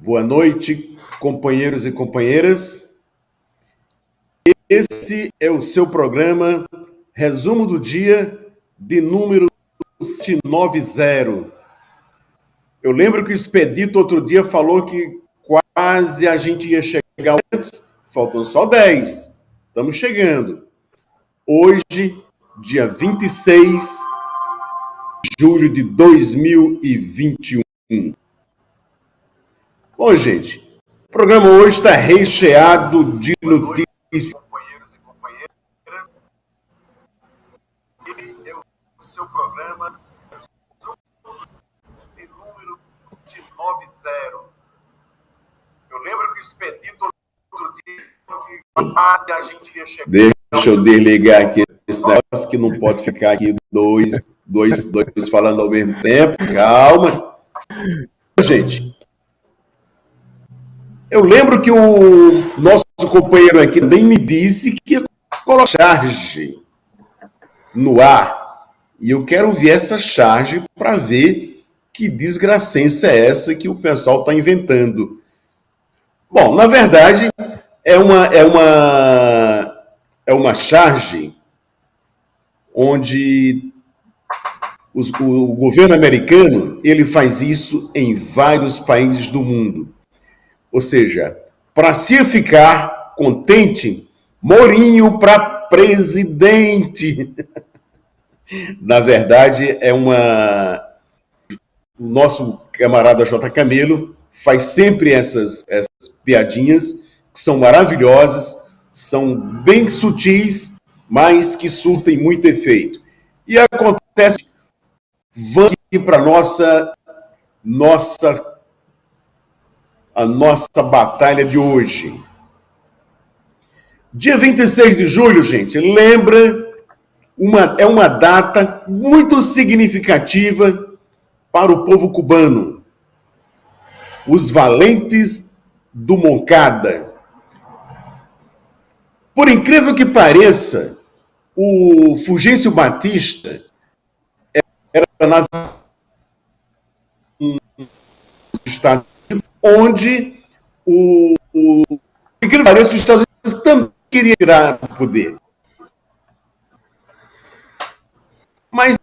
Boa noite, companheiros e companheiras. Esse é o seu programa Resumo do Dia de número 790. Eu lembro que o Expedito outro dia falou que quase a gente ia chegar aos 200, faltam só 10. Estamos chegando. Hoje, dia 26 de julho de 2021. Bom, gente, o programa hoje está recheado de notícias. Companheiros e companheiras, é o seu programa de número 790. Eu lembro que o Expedito outro dia que quase a gente ia chegar. Deixa eu desligar aqui esse negócio que não pode ficar aqui dois falando ao mesmo tempo. Calma. Gente, eu lembro que o nosso companheiro aqui também me disse que ia colocar charge no ar. E eu quero ver essa charge para ver que desgracença é essa que o pessoal está inventando. Bom, na verdade, é uma charge onde o governo americano ele faz isso em vários países do mundo. Ou seja, para se ficar contente, Mourinho para presidente. Na verdade, o nosso camarada J. Camelo faz sempre essas piadinhas que são maravilhosas, são bem sutis, mas que surtem muito efeito. E acontece, vamos aqui para a nossa batalha de hoje. Dia 26 de julho, gente, lembra, é uma data muito significativa para o povo cubano. Os valentes do Moncada. Por incrível que pareça, o Fulgêncio Batista era na Estados Unidos, onde por incrível que pareça, os Estados Unidos também queria tirar o poder. Mas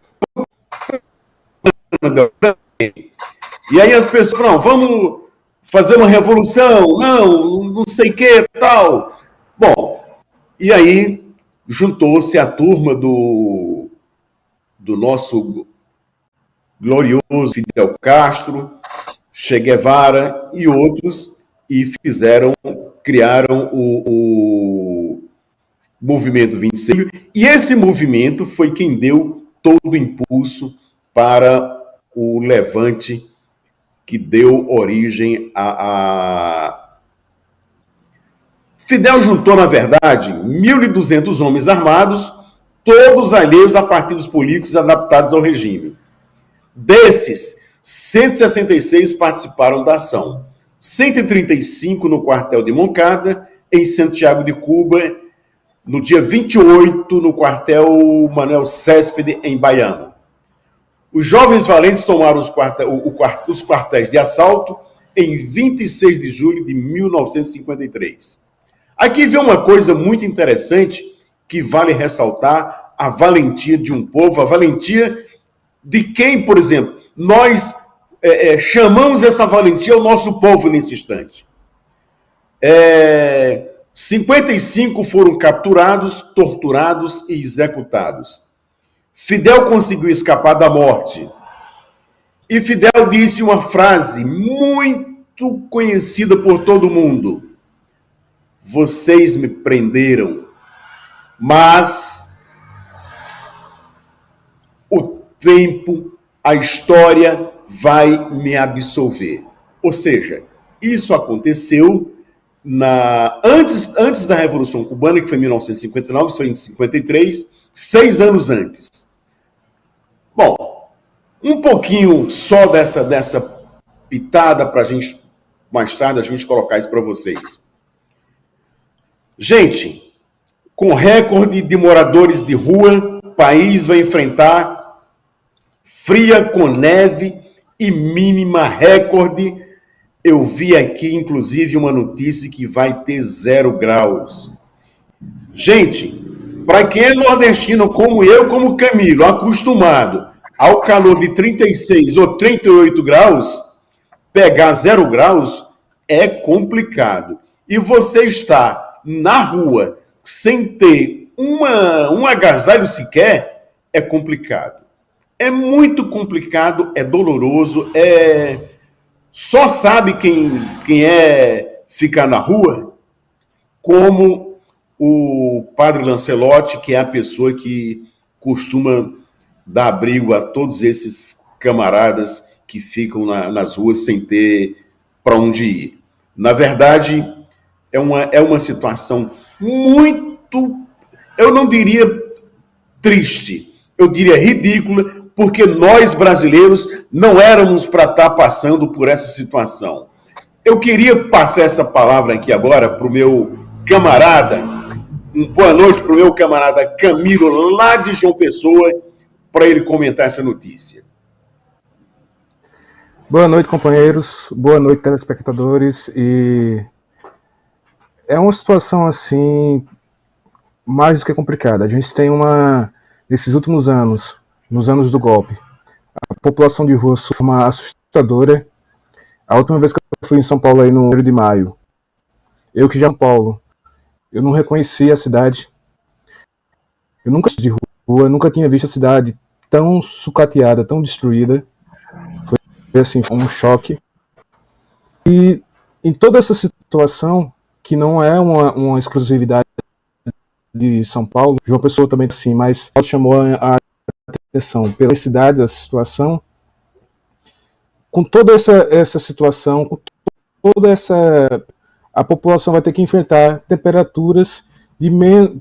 e aí as pessoas falam, vamos fazer uma revolução, não sei o que, tal. Bom, e aí juntou-se a turma do nosso glorioso Fidel Castro, Che Guevara e outros, e criaram o movimento 26. E esse movimento foi quem deu todo o impulso para o levante que deu origem a... Fidel juntou, na verdade, 1.200 homens armados, todos alheios a partidos políticos adaptados ao regime. Desses, 166 participaram da ação. 135 no quartel de Moncada, em Santiago de Cuba, no dia 28, no quartel Manuel Céspede, em Baiano. Os jovens valentes tomaram os quartéis de assalto em 26 de julho de 1953. Aqui vem uma coisa muito interessante que vale ressaltar: a valentia de um povo, a valentia de quem, por exemplo, nós chamamos essa valentia ao nosso povo nesse instante. 55 foram capturados, torturados e executados. Fidel conseguiu escapar da morte. E Fidel disse uma frase muito conhecida por todo mundo: vocês me prenderam, mas o tempo, a história vai me absolver. Ou seja, isso aconteceu antes da Revolução Cubana, que foi em 1959, isso foi em 53, 6 anos antes. Bom, um pouquinho só dessa pitada para a gente, mais tarde, a gente colocar isso para vocês. Gente, com recorde de moradores de rua, o país vai enfrentar fria com neve e mínima recorde Eu vi aqui, inclusive, uma notícia que vai ter 0 graus. Gente, para quem é nordestino como eu, como Camilo, acostumado ao calor de 36 ou 38 graus, pegar 0 graus é complicado. E você está na rua sem ter um agasalho sequer, é complicado. É muito complicado, é doloroso, só sabe quem ficar na rua, como o padre Lancelotti, que é a pessoa que costuma dar abrigo a todos esses camaradas que ficam nas ruas sem ter para onde ir. Na verdade, é uma situação muito, eu não diria triste, eu diria ridícula, porque nós brasileiros não éramos para estar passando por essa situação. Eu queria passar essa palavra aqui agora para o meu camarada, boa noite para o meu camarada Camilo, lá de João Pessoa, para ele comentar essa notícia. Boa noite, companheiros. Boa noite, telespectadores. E é uma situação assim mais do que complicada. A gente tem nesses últimos anos, nos anos do golpe, a população de rua sofre uma assustadora. A última vez que eu fui em São Paulo aí no 1º de maio, eu que já em São Paulo, eu não reconheci a cidade. Eu nunca de rua, nunca tinha visto a cidade tão sucateada, tão destruída. Foi assim, um choque. E em toda essa situação, que não é uma exclusividade de São Paulo, João Pessoa também assim, mas chamou a atenção pela cidade, da situação, com toda essa situação, com toda a população vai ter que enfrentar temperaturas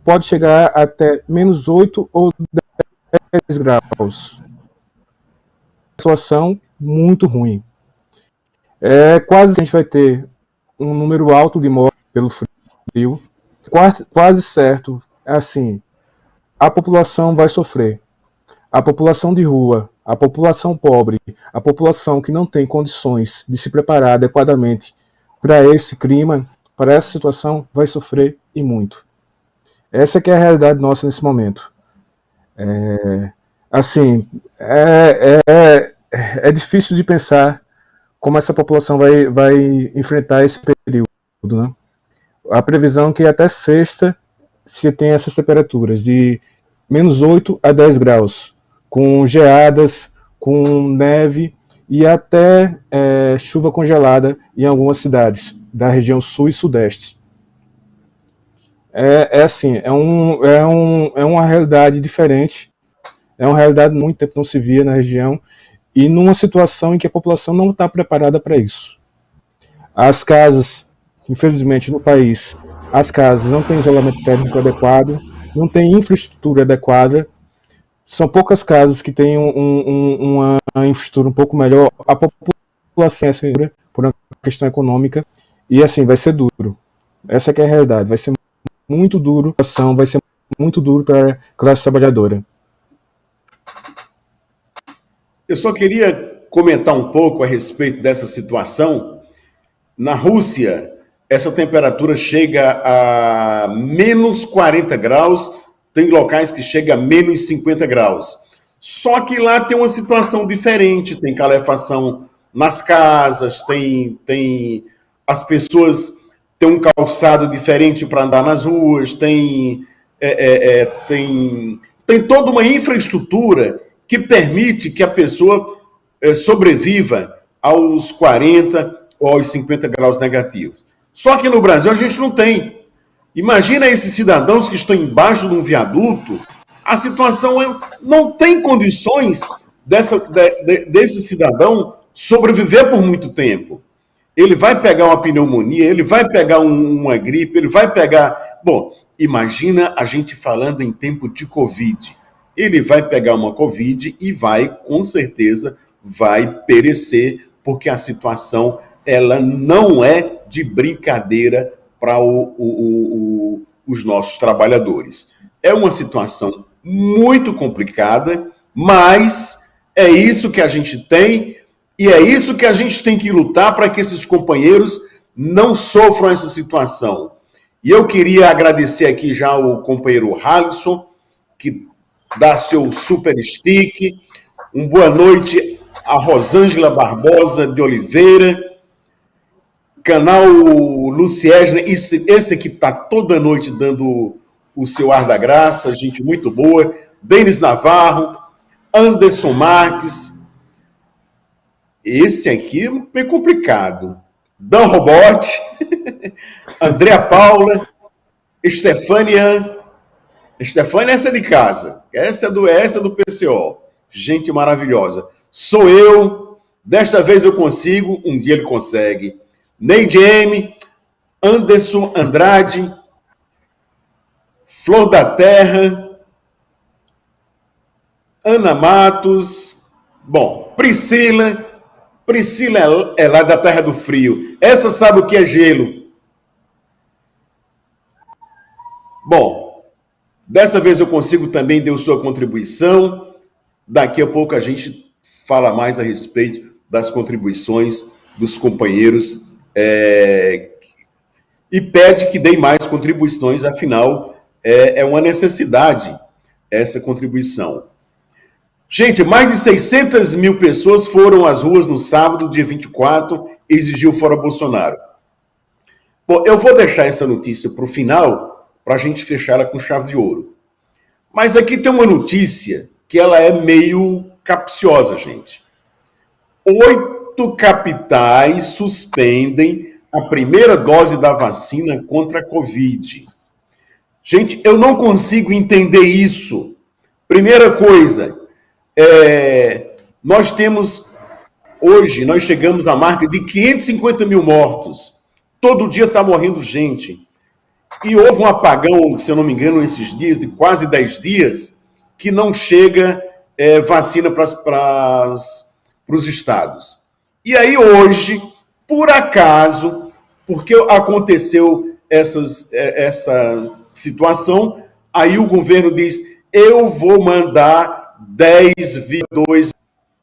pode chegar até -8 ou 10 graus. Situação muito ruim. Quase que a gente vai ter um número alto de mortes pelo frio. Quase certo, assim, a população vai sofrer. A população de rua, a população pobre, a população que não tem condições de se preparar adequadamente para esse clima, para essa situação, vai sofrer e muito. Essa que é a realidade nossa nesse momento. É difícil de pensar como essa população vai enfrentar esse período, né? A previsão é que até sexta se tem essas temperaturas de -8 a 10 graus, com geadas, com neve e até chuva congelada em algumas cidades da região sul e sudeste. É uma realidade diferente, é uma realidade muito tempo não se via na região e numa situação em que a população não está preparada para isso. As casas, infelizmente no país, as casas não têm isolamento térmico adequado, não têm infraestrutura adequada, são poucas casas que têm uma infraestrutura um pouco melhor, a população é segura por uma questão econômica, e assim, vai ser duro. Essa que é a realidade, vai ser muito duro, vai ser muito duro para a classe trabalhadora. Eu só queria comentar um pouco a respeito dessa situação. Na Rússia, essa temperatura chega a -40 graus, tem locais que chega a -50 graus. Só que lá tem uma situação diferente, tem calefação nas casas, as pessoas têm um calçado diferente para andar nas ruas, tem toda uma infraestrutura que permite que a pessoa sobreviva aos 40 ou aos 50 graus negativos. Só que no Brasil a gente não tem. Imagina esses cidadãos que estão embaixo de um viaduto, a situação não tem condições desse cidadão sobreviver por muito tempo. Ele vai pegar uma pneumonia, ele vai pegar uma gripe, ele vai pegar... Bom, imagina a gente falando em tempo de Covid. Ele vai pegar uma Covid e com certeza, vai perecer, porque a situação ela não é de brincadeira para os nossos trabalhadores. É uma situação muito complicada, mas é isso que a gente tem. E é isso que a gente tem que lutar para que esses companheiros não sofram essa situação. E eu queria agradecer aqui já o companheiro Halisson, que dá seu super stick. Boa noite a Rosângela Barbosa de Oliveira, canal Luciesne, esse aqui está toda noite dando o seu ar da graça, gente muito boa. Denis Navarro, Anderson Marques, esse aqui é bem complicado. Dan Robot, Andréa Paula, Estefânia, essa é de casa, essa é do PCO, gente maravilhosa. Sou eu, desta vez eu consigo, um dia ele consegue. Neide M, Anderson Andrade, Flor da Terra, Ana Matos, bom, Priscila é lá da Terra do Frio. Essa sabe o que é gelo. Bom, dessa vez eu consigo também deu sua contribuição. Daqui a pouco a gente fala mais a respeito das contribuições dos companheiros e pede que deem mais contribuições, afinal, é uma necessidade essa contribuição. Gente, mais de 600 mil pessoas foram às ruas no sábado, dia 24, exigiu fora Bolsonaro. Bom, eu vou deixar essa notícia para o final, para a gente fechar ela com chave de ouro. Mas aqui tem uma notícia que ela é meio capciosa, gente. 8 capitais suspendem a primeira dose da vacina contra a Covid. Gente, eu não consigo entender isso. Primeira coisa, nós temos, hoje, nós chegamos à marca de 550 mil mortos. Todo dia está morrendo gente. E houve um apagão, se eu não me engano, esses dias, de quase 10 dias, que não chega vacina para os estados. E aí hoje, por acaso, porque aconteceu essa situação, aí o governo diz, eu vou mandar 10,2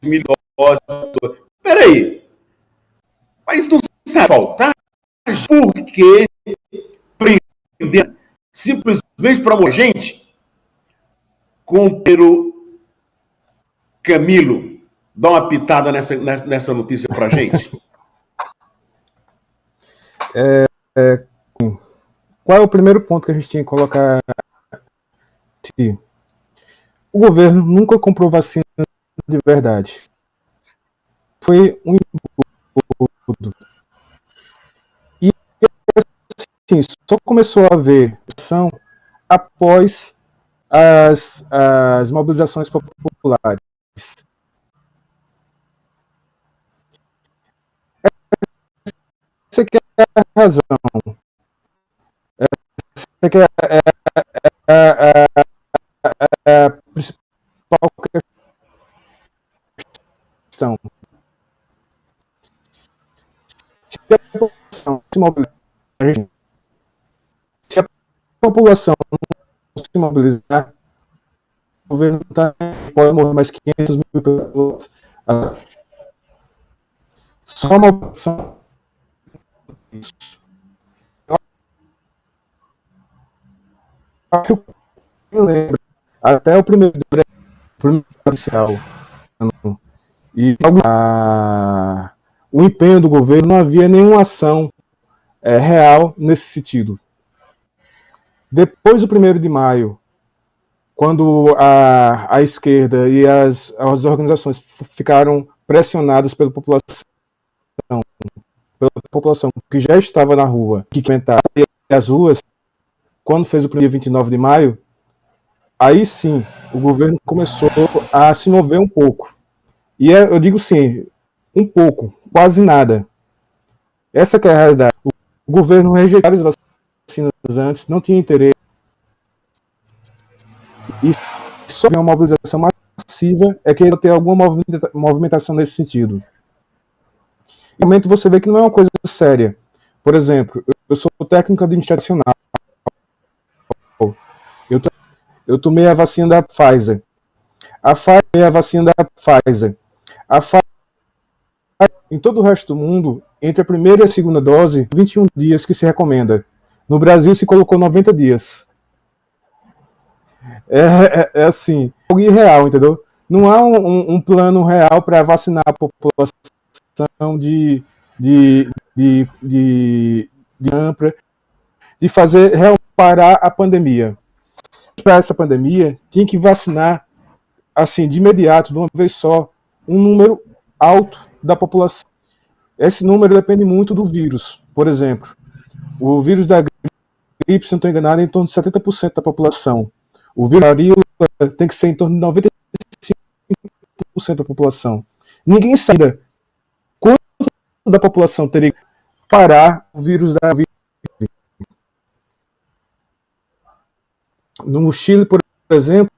mil doses. Peraí, mas não sabe faltar? Por que prender simplesmente para morrer gente? Companheiro Camilo, dá uma pitada nessa notícia para a gente. Qual é o primeiro ponto que a gente tinha que colocar aqui? O governo nunca comprou vacina de verdade. Foi um embudo. E assim, só começou a haver ação após as mobilizações populares. Essa que é a razão. Essa que é a principal questão. Se a população se mobilizar, se a população não se mobilizar, o governo pode morrer mais 500 mil pessoas. Só a mobilização. Eu lembro, até o primeiro inicial, e o empenho do governo, não havia nenhuma ação real nesse sentido. Depois do 1º de maio, quando a esquerda e as organizações ficaram pressionadas pela população que já estava na rua, que aumentaram as ruas, quando fez o dia 29 de maio, aí sim, o governo começou a se mover um pouco. E eu digo sim, um pouco, quase nada. Essa que é a realidade. O governo rejeitou as vacinas antes, não tinha interesse. E só uma mobilização massiva é que ele tem alguma movimentação nesse sentido. Realmente você vê que não é uma coisa séria. Por exemplo, eu sou técnico administracional. Eu tomei a vacina da Pfizer. A Pfizer é a vacina da Pfizer. A Pfizer Em todo o resto do mundo, entre a primeira e a segunda dose, 21 dias que se recomenda. No Brasil se colocou 90 dias. É assim, algo irreal, entendeu? Não há um plano real para vacinar a população de ampla, de fazer realmente parar a pandemia. Para essa pandemia, tinha que vacinar assim, de imediato, de uma vez só, um número alto da população. Esse número depende muito do vírus. Por exemplo, o vírus da gripe, se não estou enganado, é em torno de 70% da população. O vírus da varíola tem que ser em torno de 95% da população. Ninguém sabe quanto da população teria que parar o vírus da gripe. No Chile, por exemplo,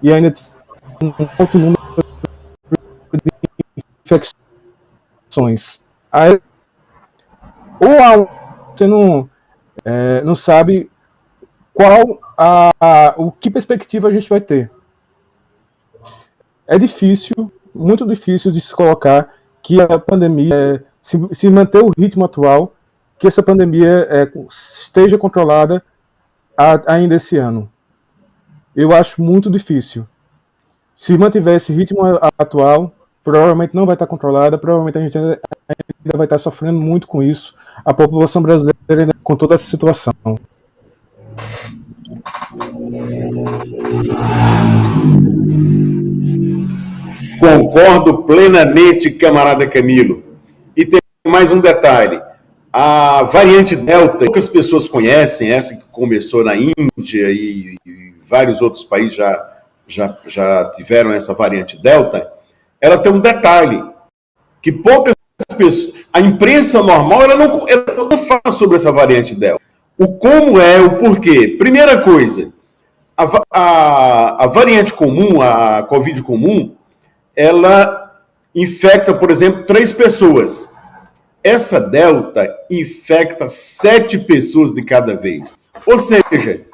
e ainda tem um alto número de infecções. Aí, você não sabe o que perspectiva a gente vai ter. É difícil, muito difícil de se colocar que a pandemia, se manter o ritmo atual, que essa pandemia esteja controlada ainda esse ano. Eu acho muito difícil. Se mantiver esse ritmo atual, provavelmente não vai estar controlada, provavelmente a gente ainda vai estar sofrendo muito com isso, a população brasileira com toda essa situação. Concordo plenamente, camarada Camilo. E tem mais um detalhe. A variante Delta, poucas pessoas conhecem, essa que começou na Índia e vários outros países já tiveram essa variante Delta. Ela tem um detalhe, que poucas pessoas... A imprensa normal ela não fala sobre essa variante Delta. O como é, o porquê. Primeira coisa, a variante comum, a Covid comum, ela infecta, por exemplo, 3 pessoas. Essa Delta infecta 7 pessoas de cada vez. Ou seja,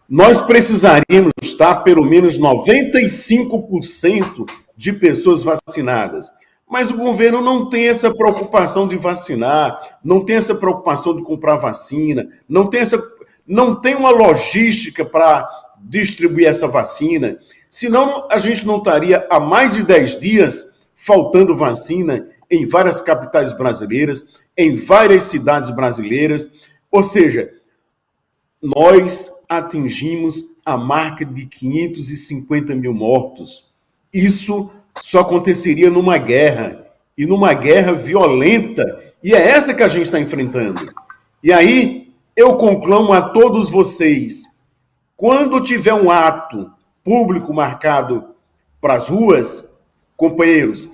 nós precisaríamos estar pelo menos 95% de pessoas vacinadas. Mas o governo não tem essa preocupação de vacinar, não tem essa preocupação de comprar vacina, não tem uma logística para distribuir essa vacina. Senão, a gente não estaria há mais de 10 dias faltando vacina em várias capitais brasileiras, em várias cidades brasileiras. Ou seja, nós atingimos a marca de 550 mil mortos. Isso só aconteceria numa guerra, e numa guerra violenta, e é essa que a gente está enfrentando. E aí, eu conclamo a todos vocês, quando tiver um ato público marcado para as ruas, companheiros,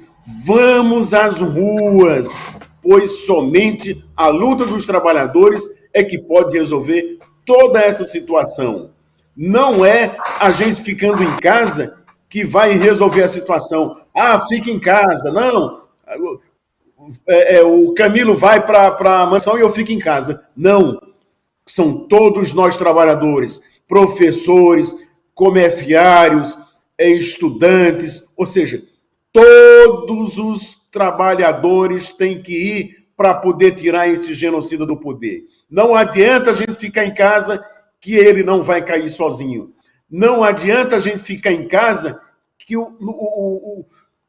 vamos às ruas, pois somente a luta dos trabalhadores é que pode resolver toda essa situação. Não é a gente ficando em casa que vai resolver a situação. Ah, fica em casa. Não, o Camilo vai para a mansão e eu fico em casa. Não, são todos nós trabalhadores, professores, comerciários, estudantes, ou seja, todos os trabalhadores têm que ir para poder tirar esse genocida do poder. Não adianta a gente ficar em casa que ele não vai cair sozinho. Não adianta a gente ficar em casa que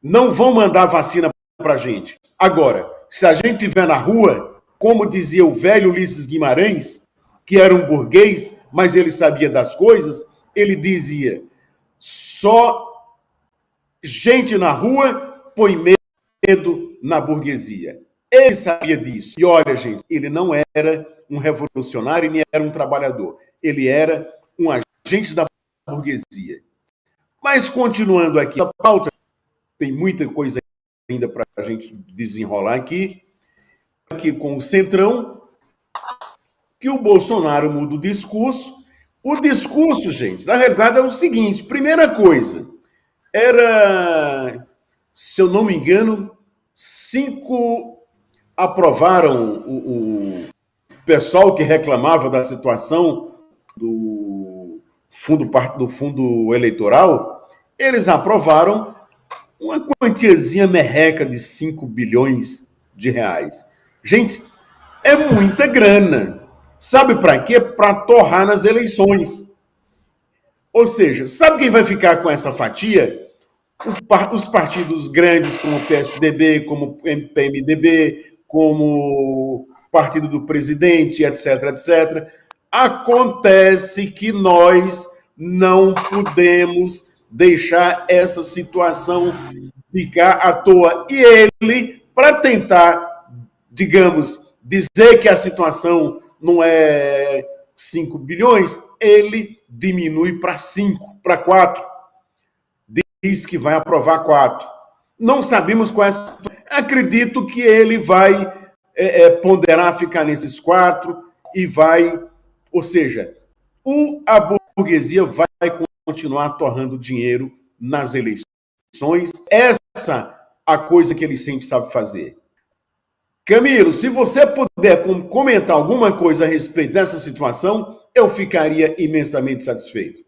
não vão mandar vacina para a gente. Agora, se a gente estiver na rua, como dizia o velho Ulisses Guimarães, que era um burguês, mas ele sabia das coisas, ele dizia, só gente na rua põe medo na burguesia. Ele sabia disso. E olha, gente, ele não era um revolucionário, nem era um trabalhador. Ele era um agente da burguesia. Mas continuando aqui, a pauta tem muita coisa ainda para a gente desenrolar aqui com o Centrão, que o Bolsonaro muda o discurso, O discurso, gente, na realidade é o seguinte: primeira coisa, era, se eu não me engano, 5 aprovaram o pessoal que reclamava da situação do fundo eleitoral, eles aprovaram uma quantiazinha merreca de 5 bilhões de reais. Gente, é muita grana. Sabe para quê? Para torrar nas eleições. Ou seja, sabe quem vai ficar com essa fatia? Os partidos grandes, como o PSDB, como o PMDB, como o Partido do Presidente, etc, etc. Acontece que nós não podemos deixar essa situação ficar à toa. E ele, para tentar, digamos, dizer que a situação não é 5 bilhões, ele diminui para 5, para 4. Diz que vai aprovar 4. Não sabemos qual é a situação. Acredito que ele vai ponderar ficar nesses 4 e vai, ou seja, a burguesia vai continuar torrando dinheiro nas eleições. Essa a coisa que ele sempre sabe fazer. Camilo, se você puder comentar alguma coisa a respeito dessa situação, eu ficaria imensamente satisfeito.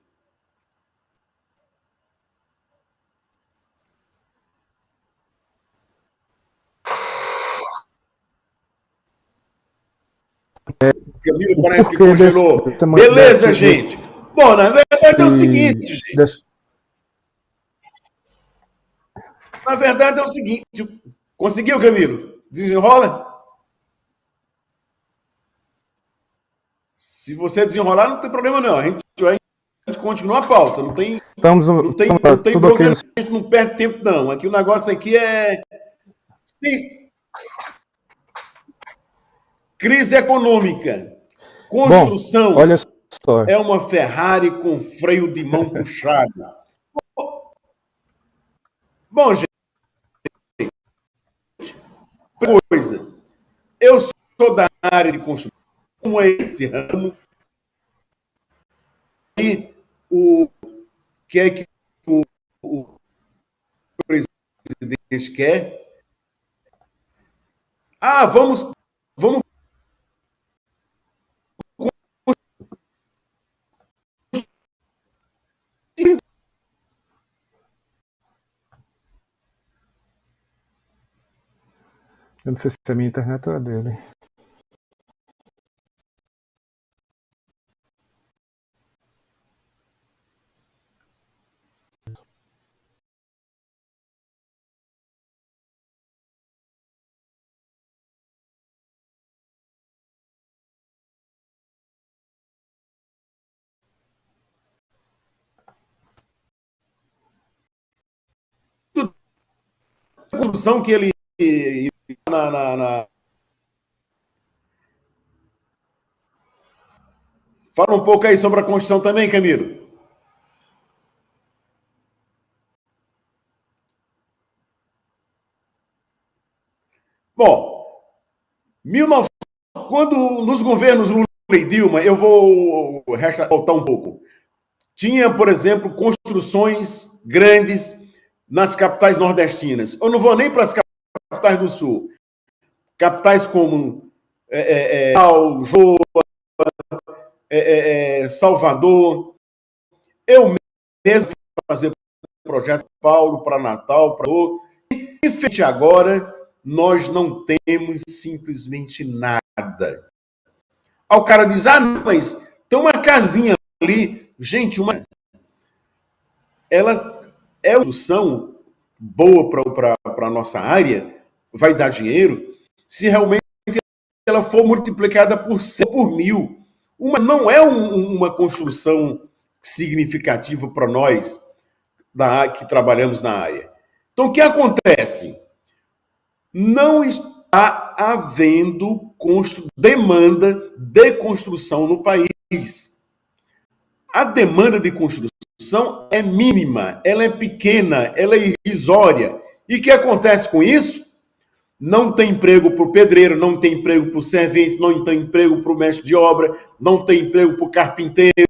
Camilo parece que congelou. Beleza, gente. Bom, na verdade é o seguinte, gente. Na verdade é o seguinte. Conseguiu, Camilo? Desenrola? Se você desenrolar, não tem problema não. A gente continua a pauta. Não tem problema. A gente não perde tempo, não. Aqui o negócio aqui é... Sim. Crise econômica. Construção. Bom, olha só. É uma Ferrari com freio de mão puxado. Bom, gente. Coisa. Eu sou da área de construção. Como é esse ramo? E o que é que o presidente quer? Vamos Eu não sei se é a minha internet ou a dele. a construção que ele Fala um pouco aí sobre a Constituição também, Camilo. Bom, quando nos governos Lula e Dilma, eu vou voltar um pouco. Tinha, por exemplo, construções grandes nas capitais nordestinas. Eu não vou nem para as capitais do Sul. Capitais como Salvador. Eu mesmo fazer projeto Paulo para Natal, para e agora nós não temos simplesmente nada. Aí o cara diz, mas tem uma casinha ali. Gente, ela é uma solução boa para a nossa área, vai dar dinheiro, se realmente ela for multiplicada por 100, por 1000. Não é uma construção significativa para nós que trabalhamos na área. Então, o que acontece? Não está havendo demanda de construção no país. A demanda de construção é mínima, ela é pequena, ela é irrisória. E o que acontece com isso? Não tem emprego para o pedreiro, não tem emprego para o servente, não tem emprego para o mestre de obra, não tem emprego para o carpinteiro,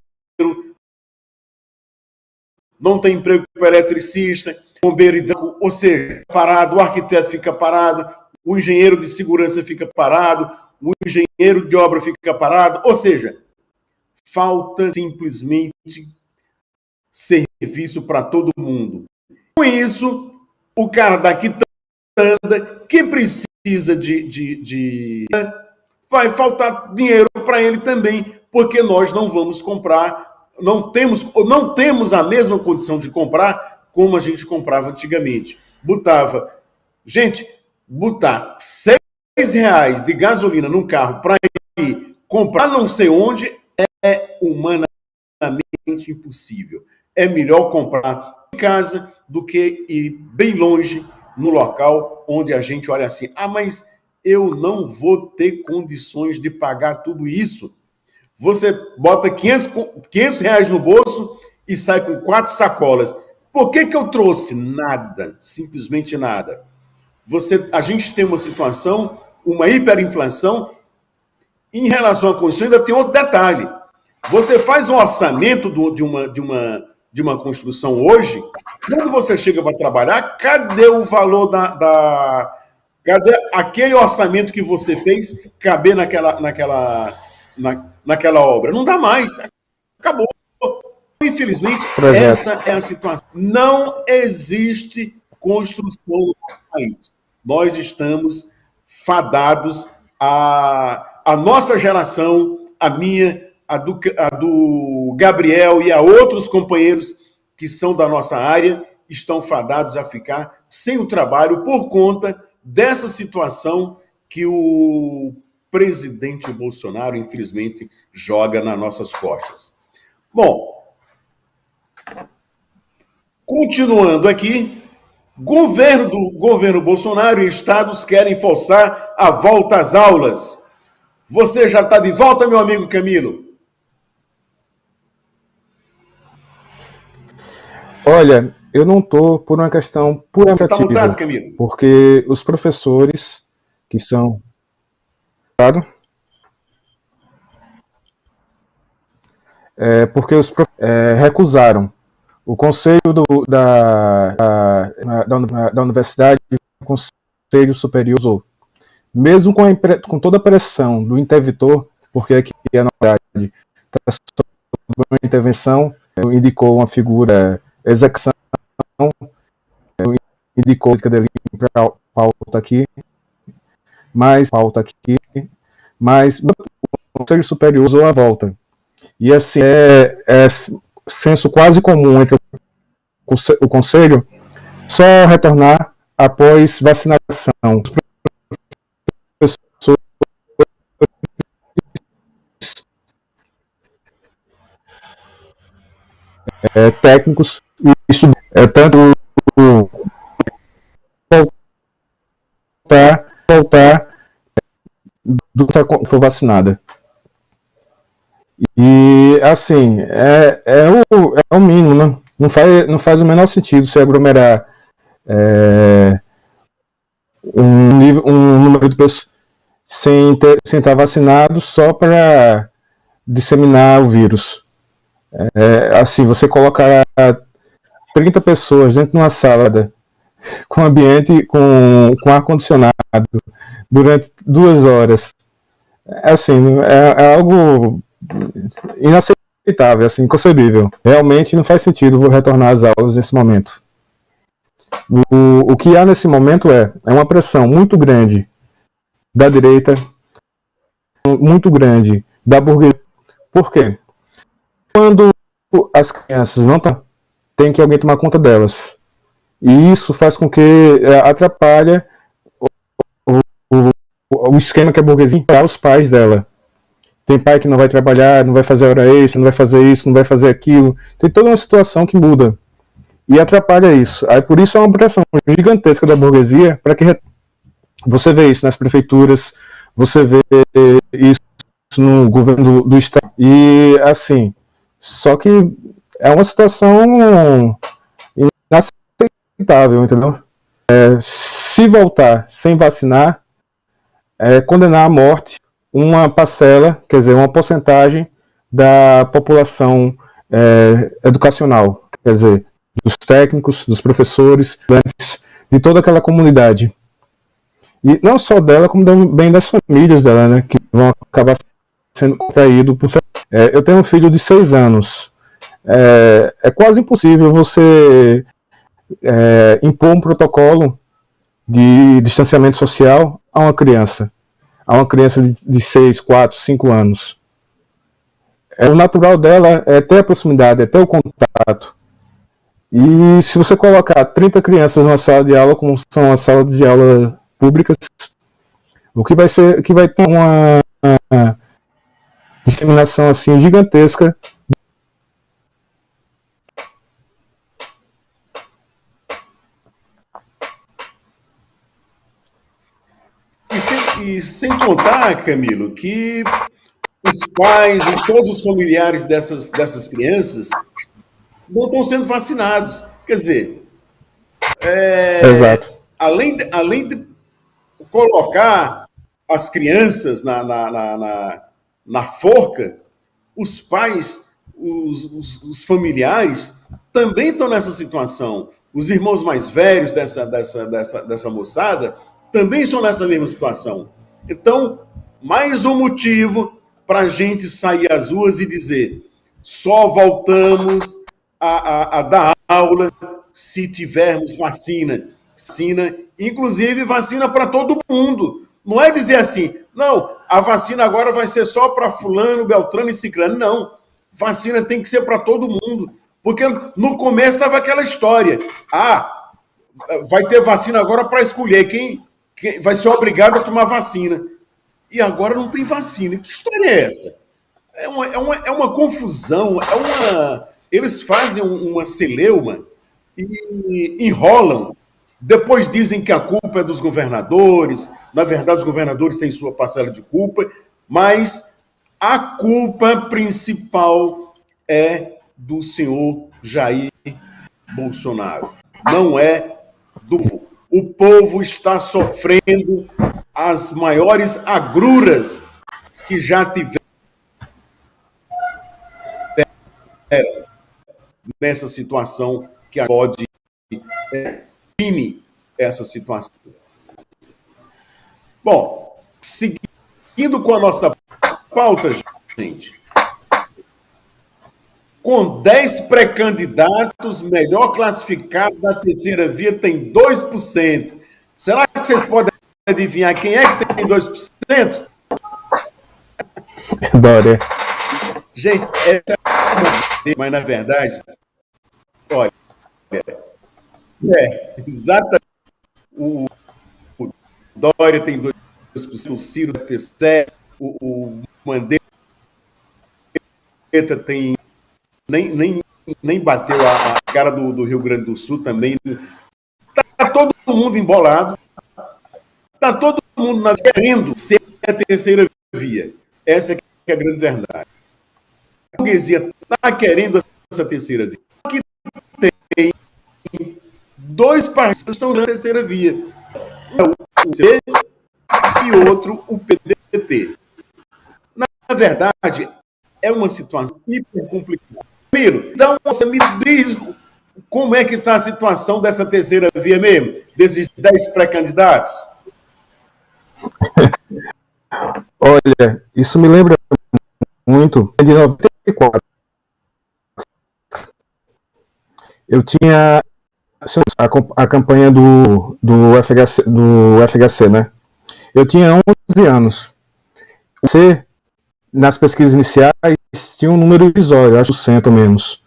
não tem emprego para eletricista, bombeiro hidráulico, ou seja, parado, o arquiteto fica parado, o engenheiro de segurança fica parado, o engenheiro de obra fica parado, ou seja, falta simplesmente serviço para todo mundo. Com isso, o cara daqui que precisa vai faltar dinheiro para ele também, porque nós não vamos comprar, não temos a mesma condição de comprar como a gente comprava antigamente. Gente, botar R$6 de gasolina num carro para ir comprar não sei onde é humanamente impossível. É melhor comprar em casa do que ir bem longe no local onde a gente olha assim, mas eu não vou ter condições de pagar tudo isso. Você bota R$500 no bolso e sai com 4 sacolas. Por que eu trouxe? Nada, simplesmente nada. A gente tem uma situação, uma hiperinflação. Em relação à construção, ainda tem outro detalhe. Você faz um orçamento de uma construção hoje, quando você chega para trabalhar, cadê o valor cadê aquele orçamento que você fez caber naquela obra? Não dá mais. Acabou. Infelizmente, essa é a situação. Não existe construção no país. Nós estamos fadados a nossa geração, a minha, a do Gabriel e a outros companheiros que são da nossa área, estão fadados a ficar sem o trabalho por conta dessa situação que o presidente Bolsonaro, infelizmente, joga nas nossas costas. Bom, continuando aqui, governo Bolsonaro e estados querem forçar a volta às aulas. Você já está de volta, meu amigo Camilo? Olha, eu não estou por uma questão puramente Você está mudado, Camilo? porque os professores que são... porque os recusaram. O conselho da universidade, o conselho superior usou. Mesmo com toda a pressão do interventor, porque aqui, na verdade, está sob uma intervenção, indicou uma figura execução, indicou a dele para pauta aqui, mas o Conselho Superior usou a volta. E assim, é senso quase comum entre o Conselho só retornar após vacinação. Os professores técnicos e estudantes, tanto voltar do que for vacinada. E assim, é o mínimo, né? Não faz o menor sentido se aglomerar um número de pessoas sem estar vacinado só para disseminar o vírus. Assim, você colocar 30 pessoas dentro de uma sala com ambiente, com ar-condicionado durante 2 horas, assim, é algo inaceitável, assim, inconcebível. Realmente não faz sentido retornar às aulas nesse momento. O que há nesse momento é uma pressão muito grande da direita, muito grande da burguesia. Por quê? Quando as crianças não estão, tem que alguém tomar conta delas. E isso faz com que atrapalhe o esquema que a burguesia para os pais dela. Tem pai que não vai trabalhar, não vai fazer hora extra, não vai fazer isso, não vai fazer aquilo. Tem toda uma situação que muda. E atrapalha isso. Aí, por isso é uma pressão gigantesca da burguesia para que você vê isso nas prefeituras, você vê isso no governo do estado. E assim, só que é uma situação inaceitável, entendeu? Se voltar sem vacinar, condenar à morte uma parcela, quer dizer, uma porcentagem da população educacional, quer dizer, dos técnicos, dos professores, de toda aquela comunidade. E não só dela, como também das famílias dela, né, que vão acabar sendo traídos por... eu tenho um filho de 6 anos. É quase impossível você impor um protocolo de distanciamento social a uma criança de 6, 4, 5 anos. O natural dela é ter a proximidade, é ter o contato. E se você colocar 30 crianças numa sala de aula, como são as salas de aula públicas, o que vai ter uma disseminação assim gigantesca. E sem contar, Camilo, que os pais e todos os familiares dessas crianças não estão sendo vacinados. Quer dizer, Exato. além de colocar as crianças na forca, os pais, os familiares também estão nessa situação. Os irmãos mais velhos dessa moçada também estão nessa mesma situação. Então, mais um motivo para a gente sair às ruas e dizer: só voltamos a dar aula se tivermos vacina. Inclusive vacina para todo mundo. Não é dizer assim, não, a vacina agora vai ser só para fulano, beltrano e ciclano. Não, vacina tem que ser para todo mundo. Porque no começo estava aquela história. Vai ter vacina agora para escolher quem vai ser obrigado a tomar vacina. E agora não tem vacina. Que história é essa? É uma confusão, eles fazem uma celeuma e enrolam. Depois dizem que a culpa é dos governadores. Na verdade, os governadores têm sua parcela de culpa, mas a culpa principal é do senhor Jair Bolsonaro. Não é do povo. O povo está sofrendo as maiores agruras que já tiveram nessa situação que pode define essa situação. Bom, seguindo com a nossa pauta, gente, com 10 pré-candidatos, melhor classificado da terceira via tem 2%. Será que vocês podem adivinhar quem é que tem 2%? Dória. Gente, mas na verdade, olha, exatamente, o Dória tem 2%, o Ciro deve ter 7%, o Mandetta tem, nem bateu a cara do Rio Grande do Sul também. Está todo mundo embolado, está todo mundo querendo ser a terceira via. Essa é a grande verdade. A burguesia está querendo essa terceira via. Que tem 2 partidos que estão na terceira via. O C e outro, o PDT. Na verdade, é uma situação hiper complicada. Camilo, então você me diz como é que está a situação dessa terceira via mesmo, desses 10 pré-candidatos? Olha, isso me lembra muito de 94. Eu tinha a campanha do FHC, né? Eu tinha 11 anos. Você, nas pesquisas iniciais, tinha um número irrisório, acho 100% ou menos.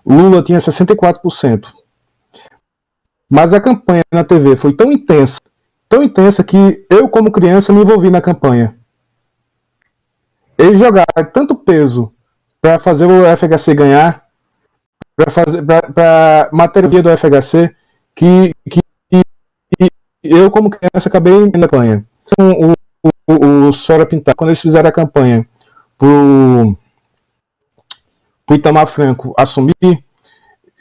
O Lula tinha 64%. Mas a campanha na TV foi tão intensa que eu, como criança, me envolvi na campanha. Eles jogaram tanto peso para fazer o FHC ganhar, para material do FHC, que eu, como criança, acabei na campanha. Então, o Sora Pintar, quando eles fizeram a campanha pro Itamar Franco assumir,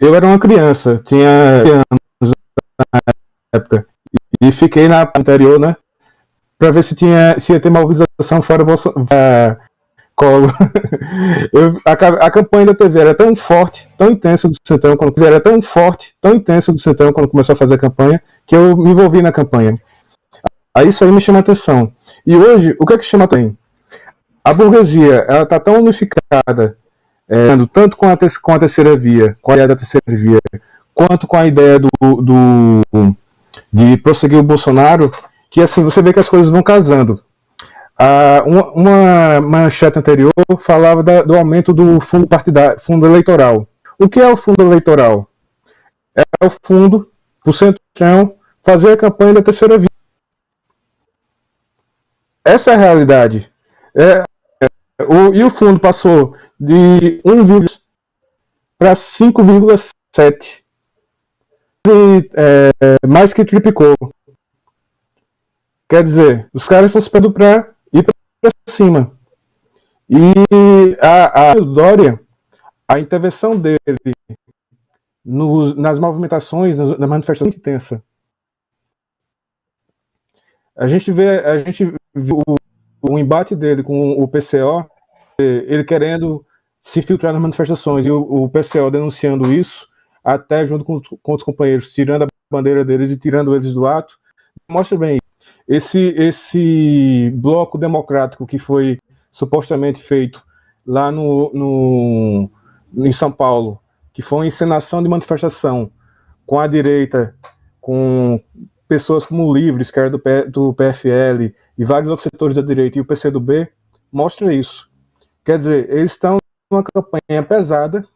eu era uma criança, tinha anos na época, e fiquei na anterior, né, para ver se ia ter mobilização fora Colo. A campanha da TV era tão forte, tão intensa do Centrão, quando começou a fazer a campanha, que eu me envolvi na campanha. Aí isso aí me chama a atenção. E hoje, o que é que chama também? A burguesia, ela está tão unificada, tanto com a terceira via, com a ideia da terceira via, quanto com a ideia de prosseguir o Bolsonaro, que assim, você vê que as coisas vão casando. Uma manchete anterior falava do aumento do fundo partidário, fundo eleitoral. O que é o fundo eleitoral? É o fundo para o Centrão fazer a campanha da terceira via. Essa é a realidade. E o fundo passou de 1, para 5,7. Mais que triplicou. Quer dizer, os caras estão se pedindo para ir para cima. E a Dória, a intervenção dele nas movimentações, na manifestação muito intensa. A gente vê o embate dele com o PCO, ele querendo se filtrar nas manifestações, e o PCO denunciando isso, até junto com os companheiros, tirando a bandeira deles e tirando eles do ato, mostra bem esse bloco democrático que foi supostamente feito lá em São Paulo, que foi uma encenação de manifestação com a direita, com pessoas como o Livres, que era do PFL, e vários outros setores da direita, e o PCdoB, mostra isso. Quer dizer, eles estão numa campanha pesada,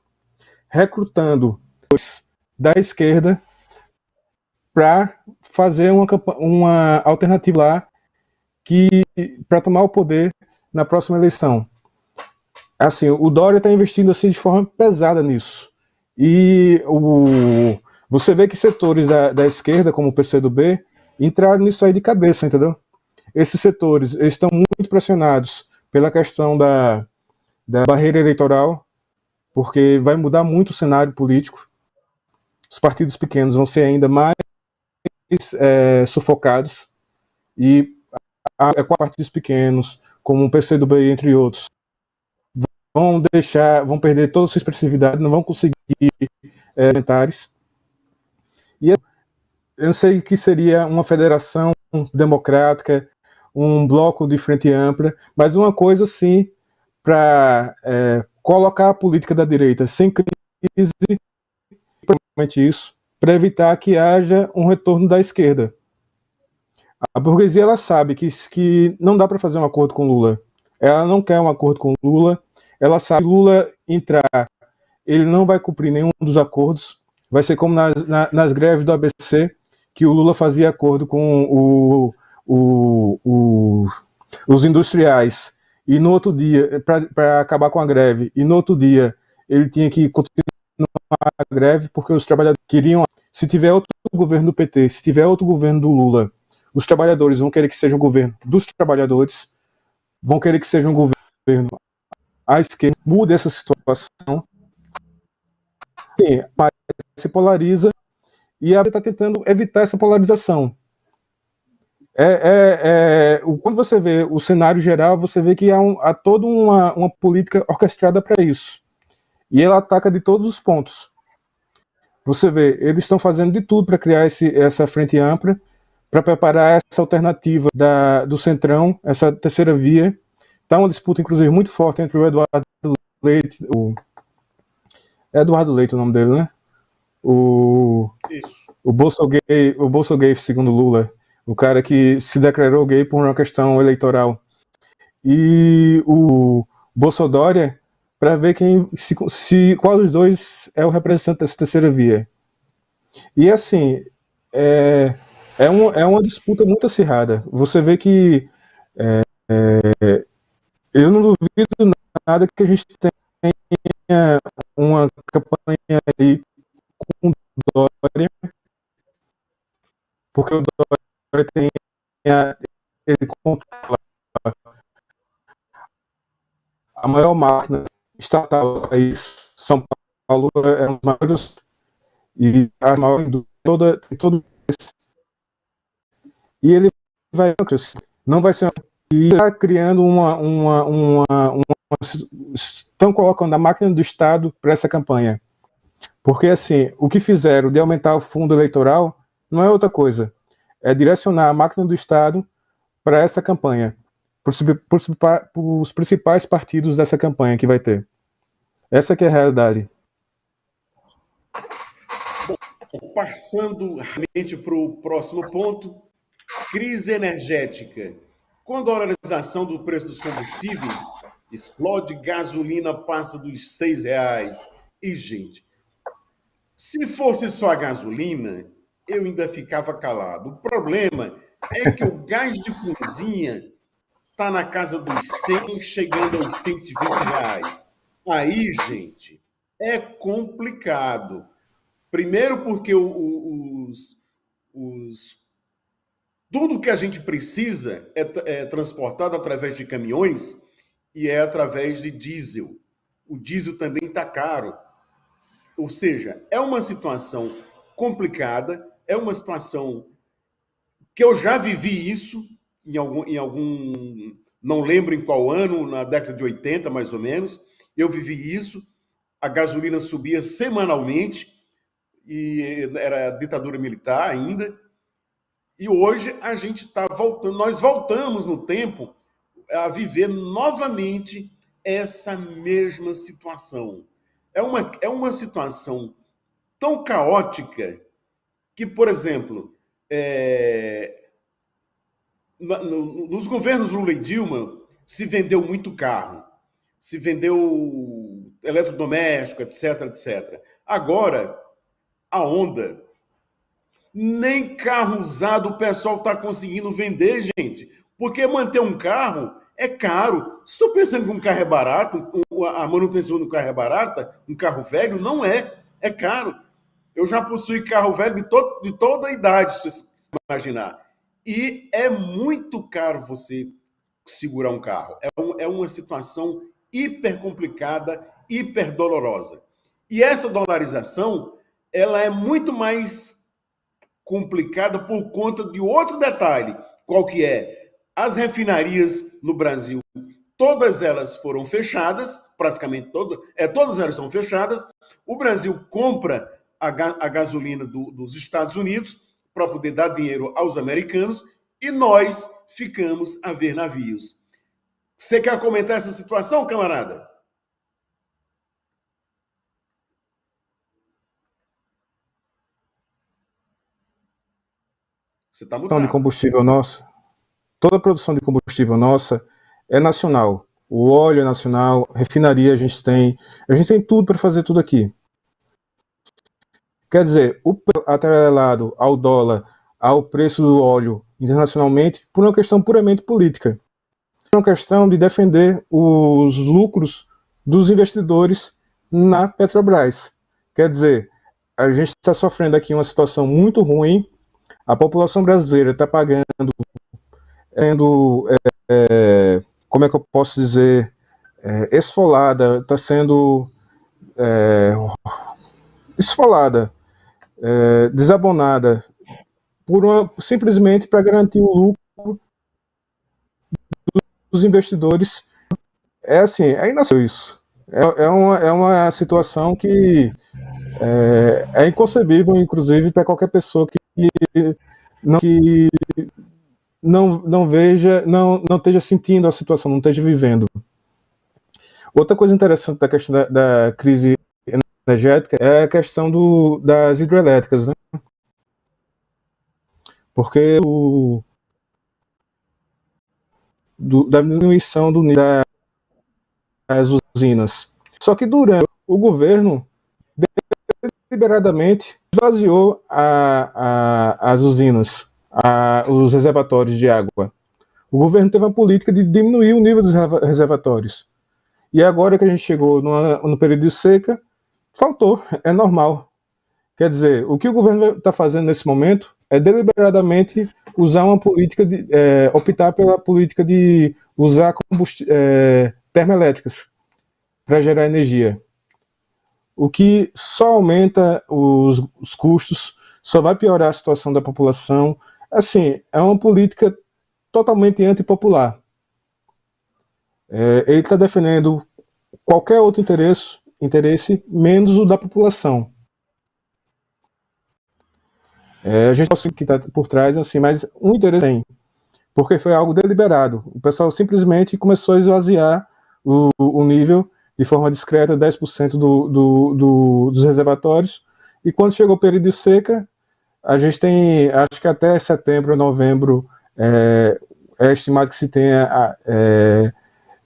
recrutando da esquerda para fazer uma alternativa lá para tomar o poder na próxima eleição. Assim, o Dória está investindo assim, de forma pesada nisso. E você vê que setores da esquerda, como o PCdoB, entraram nisso aí de cabeça, entendeu? Esses setores estão muito pressionados pela questão da barreira eleitoral, porque vai mudar muito o cenário político. Os partidos pequenos vão ser ainda mais sufocados, e com partidos pequenos, como o PCdoB, entre outros, vão perder toda a sua expressividade, não vão conseguir parlamentares. E eu sei que seria uma federação democrática, um bloco de frente ampla, mas uma coisa assim para colocar a política da direita sem crise, principalmente isso, para evitar que haja um retorno da esquerda. A burguesia, ela sabe que não dá para fazer um acordo com Lula. Ela não quer um acordo com Lula. Ela sabe que Lula entrar, ele não vai cumprir nenhum dos acordos. Vai ser como nas greves do ABC, que o Lula fazia acordo com os industriais, e no outro dia, para acabar com a greve, e no outro dia ele tinha que continuar a greve, porque os trabalhadores queriam. Se tiver outro governo do PT, se tiver outro governo do Lula, os trabalhadores vão querer que seja um governo dos trabalhadores, vão querer que seja um governo à esquerda. Muda essa situação. Sim, mas se polariza, e a está tentando evitar essa polarização. Quando você vê o cenário geral, você vê que há toda uma política orquestrada para isso. E ela ataca de todos os pontos. Você vê, eles estão fazendo de tudo para criar essa frente ampla, para preparar essa alternativa do Centrão, essa terceira via. Está uma disputa, inclusive, muito forte entre o Eduardo Leite, Eduardo Leite, o nome dele, né? O Bolso Gay, segundo Lula, o cara que se declarou gay por uma questão eleitoral, e o Bolsodória, para ver qual dos dois é o representante dessa terceira via. E assim, é uma disputa muito acirrada. Você vê que eu não duvido nada que a gente tenha uma campanha aí com o Dória, porque o Dória ele controla a maior máquina estatal do país. São Paulo é uma das maiores, e a maior de todo esse. E ele vai, não vai ser, e está criando uma estão colocando a máquina do Estado para essa campanha. Porque, assim, o que fizeram de aumentar o fundo eleitoral não é outra coisa. É direcionar a máquina do Estado para essa campanha, para os principais partidos dessa campanha que vai ter. Essa que é a realidade. Bom, passando realmente para o próximo ponto, crise energética. Com a dolarização do preço dos combustíveis, explode, gasolina passa dos R$ 6. E, gente, se fosse só a gasolina, eu ainda ficava calado. O problema é que o gás de cozinha está na casa dos 100, chegando aos R$ 120. Aí, gente, é complicado. Primeiro porque tudo que a gente precisa é transportado através de caminhões e é através de diesel. O diesel também está caro. Ou seja, é uma situação complicada, é uma situação que eu já vivi isso não lembro em qual ano, na década de 80, mais ou menos, eu vivi isso, a gasolina subia semanalmente, e era ditadura militar ainda, e hoje a gente está voltando, nós voltamos no tempo a viver novamente essa mesma situação. É uma situação tão caótica que, por exemplo, nos governos Lula e Dilma se vendeu muito carro, se vendeu eletrodoméstico, etc, etc. Agora, a onda, nem carro usado o pessoal está conseguindo vender, gente, porque manter um carro é caro. Se estou pensando que um carro é barato, a manutenção do carro é barata, um carro velho, não é caro. Eu já possuí carro velho de toda a idade, se você imaginar. E é muito caro você segurar um carro. É uma situação hiper complicada, hiper dolorosa. E essa dolarização, ela é muito mais complicada por conta de outro detalhe. Qual que é? As refinarias no Brasil, todas elas foram fechadas, praticamente todas elas estão fechadas. O Brasil compra a gasolina dos Estados Unidos para poder dar dinheiro aos americanos e nós ficamos a ver navios. Você quer comentar essa situação, camarada? Você está De mutado. combustível nossa, toda a produção de combustível nossa é nacional. O óleo é nacional, refinaria a gente tem tudo para fazer tudo aqui. Quer dizer, o atrelado ao dólar, ao preço do óleo internacionalmente, por uma questão puramente política. É uma questão de defender os lucros dos investidores na Petrobras. Quer dizer, a gente está sofrendo aqui uma situação muito ruim, a população brasileira está pagando, como é que eu posso dizer, esfolada, está sendo esfolada, desabonada, simplesmente para garantir o lucro dos investidores. É assim, é inaceitável isso. É uma situação que é inconcebível, inclusive, para qualquer pessoa que não veja, não esteja sentindo a situação, não esteja vivendo. Outra coisa interessante da questão da crise energética é a questão das hidrelétricas, né? Porque da diminuição do nível das usinas. Só que durante o governo deliberadamente esvaziou as usinas, os reservatórios de água. O governo teve uma política de diminuir o nível dos reservatórios. E agora que a gente chegou no período de seca, faltou, é normal. Quer dizer, o que o governo está fazendo nesse momento é deliberadamente usar uma política optar pela política de usar termoelétricas para gerar energia. O que só aumenta os custos, só vai piorar a situação da população. Assim, é uma política totalmente antipopular. Ele está defendendo qualquer outro interesse menos o da população. A gente não sabe o que está por trás, assim, mas um interesse tem, porque foi algo deliberado. O pessoal simplesmente começou a esvaziar o nível de forma discreta, 10% dos reservatórios, e quando chegou o período de seca, a gente tem, acho que até setembro, novembro, é estimado que se tenha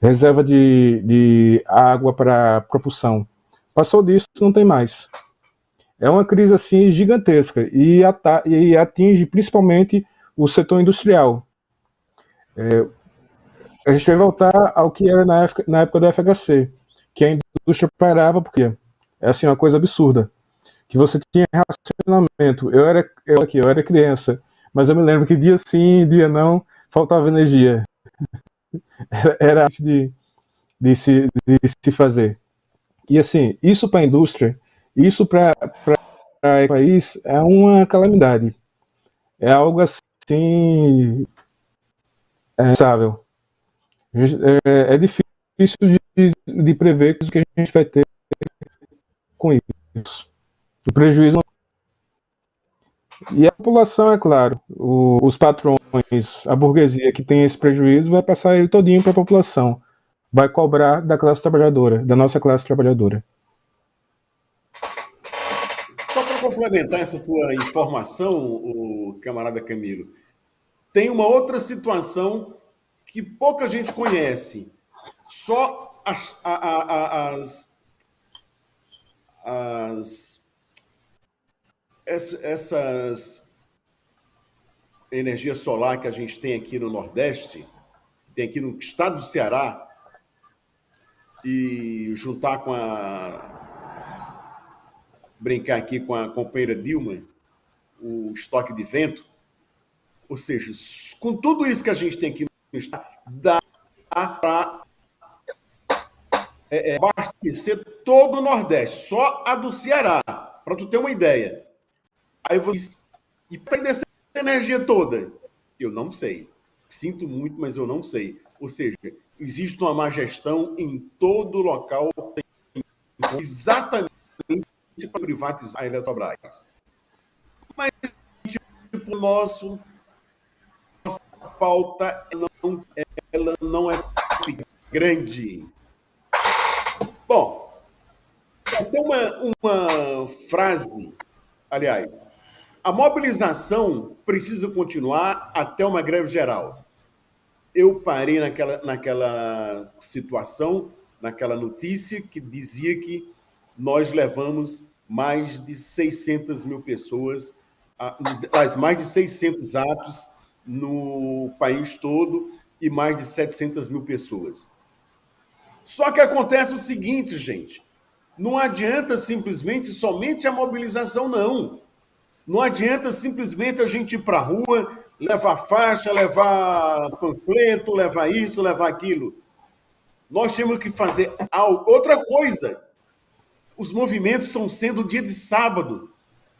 reserva de água para propulsão. Passou disso, não tem mais. É uma crise assim gigantesca e atinge principalmente o setor industrial. A gente vai voltar ao que era na época do FHC, que a indústria parava porque é assim uma coisa absurda, que você tinha racionamento. Eu era criança, mas eu me lembro que dia sim, dia não, faltava energia. Era de se fazer. E assim, isso para a indústria, isso para o país é uma calamidade. É algo assim pensável. É difícil de prever o que a gente vai ter com isso. O prejuízo. E a população, é claro, os patrões, a burguesia que tem esse prejuízo vai passar ele todinho para a população. Vai cobrar da classe trabalhadora, da nossa classe trabalhadora. Só para complementar essa tua informação, o camarada Camilo, tem uma outra situação que pouca gente conhece. Só essas energia solar que a gente tem aqui no Nordeste, que tem aqui no estado do Ceará, e juntar com brincar aqui com a companheira Dilma, o estoque de vento, ou seja, com tudo isso que a gente tem aqui no estado, dá para abastecer todo o Nordeste, só a do Ceará, para tu ter uma ideia. Aí você diz, e para essa energia toda? Eu não sei. Sinto muito, mas eu não sei. Ou seja, existe uma má gestão em todo local, exatamente para privatizar a Eletrobras. Mas tipo, nossa pauta ela não é grande. Bom, tem uma frase, aliás, a mobilização precisa continuar até uma greve geral. Eu parei naquela situação, naquela notícia que dizia que nós levamos mais de 600 mil pessoas, mais de 600 atos no país todo e mais de 700 mil pessoas. Só que acontece o seguinte, gente, não adianta simplesmente somente a mobilização, não. Não adianta simplesmente a gente ir para a rua, levar faixa, levar panfleto, levar isso, levar aquilo. Nós temos que fazer algo. Outra coisa, os movimentos estão sendo dia de sábado.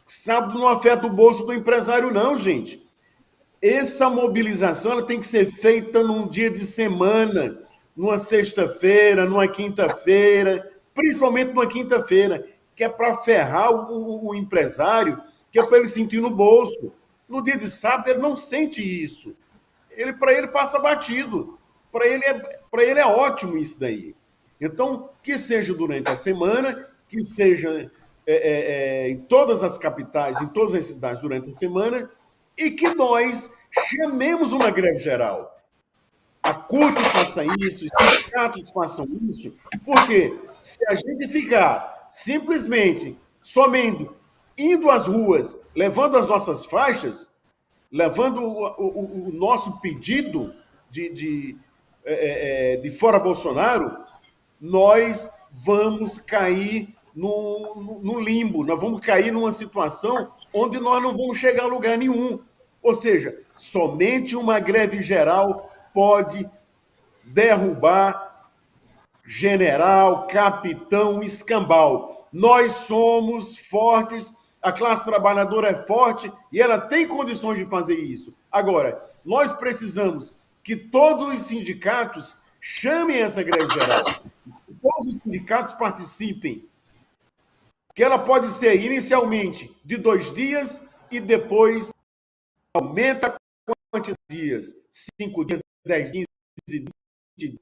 Sábado não afeta o bolso do empresário, não, gente. Essa mobilização ela tem que ser feita num dia de semana, numa sexta-feira, numa quinta-feira, principalmente numa quinta-feira, que é para ferrar o empresário, que é para ele sentir no bolso. No dia de sábado ele não sente isso. Para ele passa batido. Para ele é ótimo isso daí. Então, que seja durante a semana, que seja em todas as capitais, em todas as cidades durante a semana, e que nós chamemos uma greve geral. A CUT faça isso, os sindicatos façam isso, porque se a gente ficar simplesmente, somente indo às ruas, levando as nossas faixas, levando o nosso pedido de fora Bolsonaro, nós vamos cair no limbo, nós vamos cair numa situação onde nós não vamos chegar a lugar nenhum. Ou seja, somente uma greve geral pode derrubar general, capitão, escambau. Nós somos fortes, a classe trabalhadora é forte e ela tem condições de fazer isso. Agora, nós precisamos que todos os sindicatos chamem essa greve geral. todos os sindicatos participem, que ela pode ser inicialmente de 2 dias e depois aumenta a quantidade de dias, 5 dias, 10, 15, 20,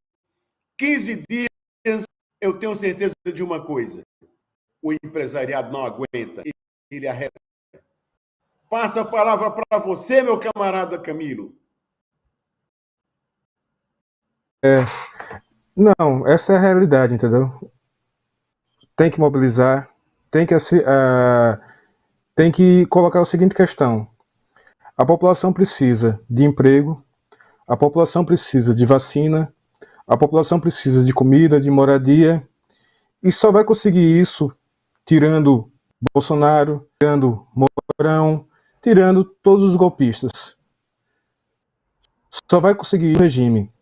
15 dias. Eu tenho certeza de uma coisa: o empresariado não aguenta, ele arreta. Passa a palavra para você, meu camarada Camilo. Não, essa é a realidade, entendeu? Tem que mobilizar, tem que colocar a seguinte questão: a população precisa de emprego, a população precisa de vacina, a população precisa de comida, de moradia, e só vai conseguir isso tirando Bolsonaro, tirando Mourão, tirando todos os golpistas. Só vai conseguir o regime.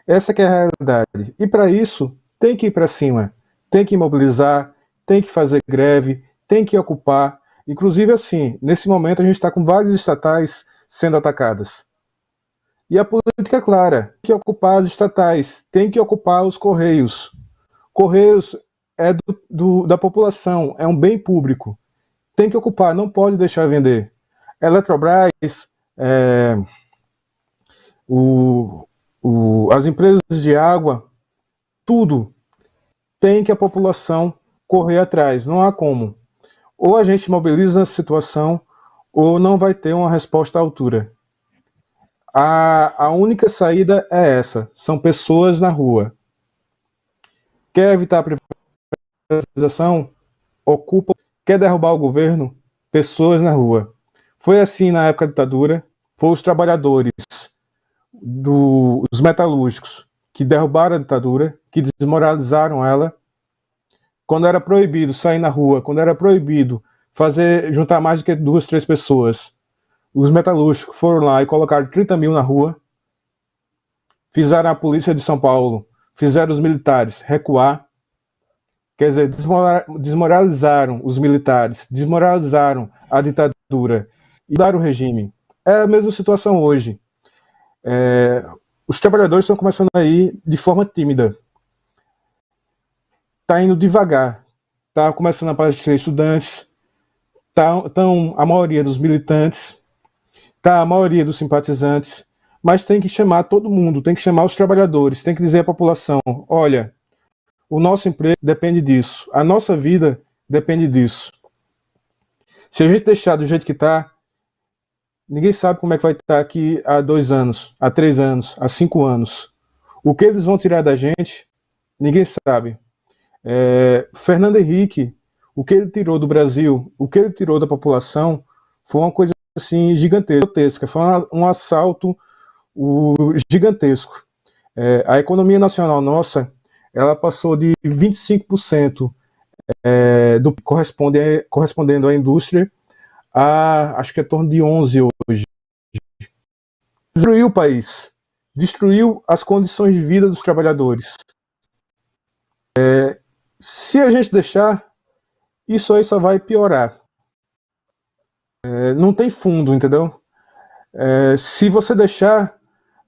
Essa que é a realidade. E para isso, tem que ir para cima, tem que mobilizar, tem que fazer greve, tem que ocupar. Inclusive, assim, nesse momento a gente está com várias estatais sendo atacadas. E a política é clara: tem que ocupar as estatais, tem que ocupar os Correios. Correios é da população, é um bem público. Tem que ocupar, não pode deixar vender. Eletrobras, as empresas de água, tudo tem que a população correr atrás. Não há como. Ou a gente mobiliza a situação, ou não vai ter uma resposta à altura. A única saída é essa: são pessoas na rua. Quer evitar a privatização? Ocupa. Quer derrubar o governo? Pessoas na rua. Foi assim na época da ditadura. Foram os trabalhadores dos metalúrgicos que derrubaram a ditadura, que desmoralizaram ela. Quando era proibido sair na rua, quando era proibido juntar mais do que 2, 3 pessoas, os metalúrgicos foram lá e colocaram 30 mil na rua, fizeram a polícia de São Paulo, fizeram os militares recuar, quer dizer, desmoralizaram os militares, desmoralizaram a ditadura e mudaram o regime. É a mesma situação hoje. Os trabalhadores estão começando a ir de forma tímida. Está indo devagar. Está começando a aparecer estudantes, estão a maioria dos militantes, está a maioria dos simpatizantes, mas tem que chamar todo mundo, tem que chamar os trabalhadores, tem que dizer à população: olha, o nosso emprego depende disso, a nossa vida depende disso. Se a gente deixar do jeito que está, ninguém sabe como é que vai estar aqui há 2 anos, há 3 anos, há 5 anos. O que eles vão tirar da gente, ninguém sabe. Fernando Henrique, o que ele tirou do Brasil, o que ele tirou da população, foi uma coisa assim gigantesca, foi um assalto gigantesco. A economia nacional nossa, ela passou de 25% correspondendo à indústria, acho que é em torno de 11 hoje. Destruiu o país, destruiu as condições de vida dos trabalhadores. Se a gente deixar, isso aí só vai piorar. Não tem fundo, entendeu? Se você deixar,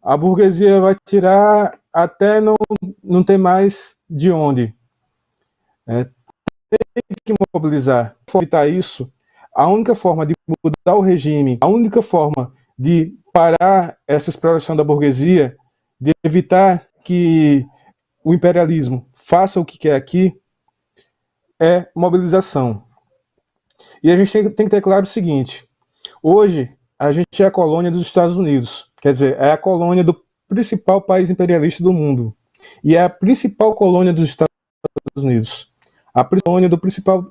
a burguesia vai tirar até não ter mais de onde. Tem que mobilizar. Para evitar isso, a única forma de mudar o regime, a única forma de parar essa exploração da burguesia, de evitar que o imperialismo faça o que quer aqui, é mobilização. E a gente tem que ter claro o seguinte: hoje a gente é a colônia dos Estados Unidos, quer dizer, é a colônia do principal país imperialista do mundo, e é a principal colônia dos Estados Unidos, a colônia do principal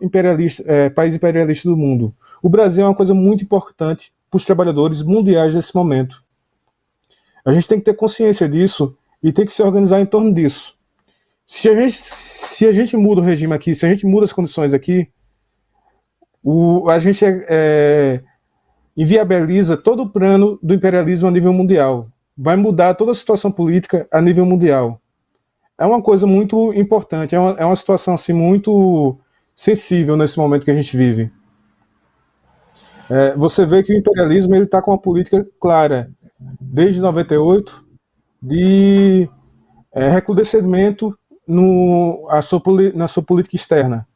país imperialista do mundo. O Brasil é uma coisa muito importante para os trabalhadores mundiais nesse momento. A gente tem que ter consciência disso e tem que se organizar em torno disso. Se a gente muda o regime aqui, se a gente muda as condições aqui, a gente inviabiliza todo o plano do imperialismo a nível mundial. Vai mudar toda a situação política a nível mundial. É uma coisa muito importante, é uma situação assim, muito sensível nesse momento que a gente vive. Você vê que o imperialismo está com uma política clara, desde 98, de recrudescimento na sua política externa,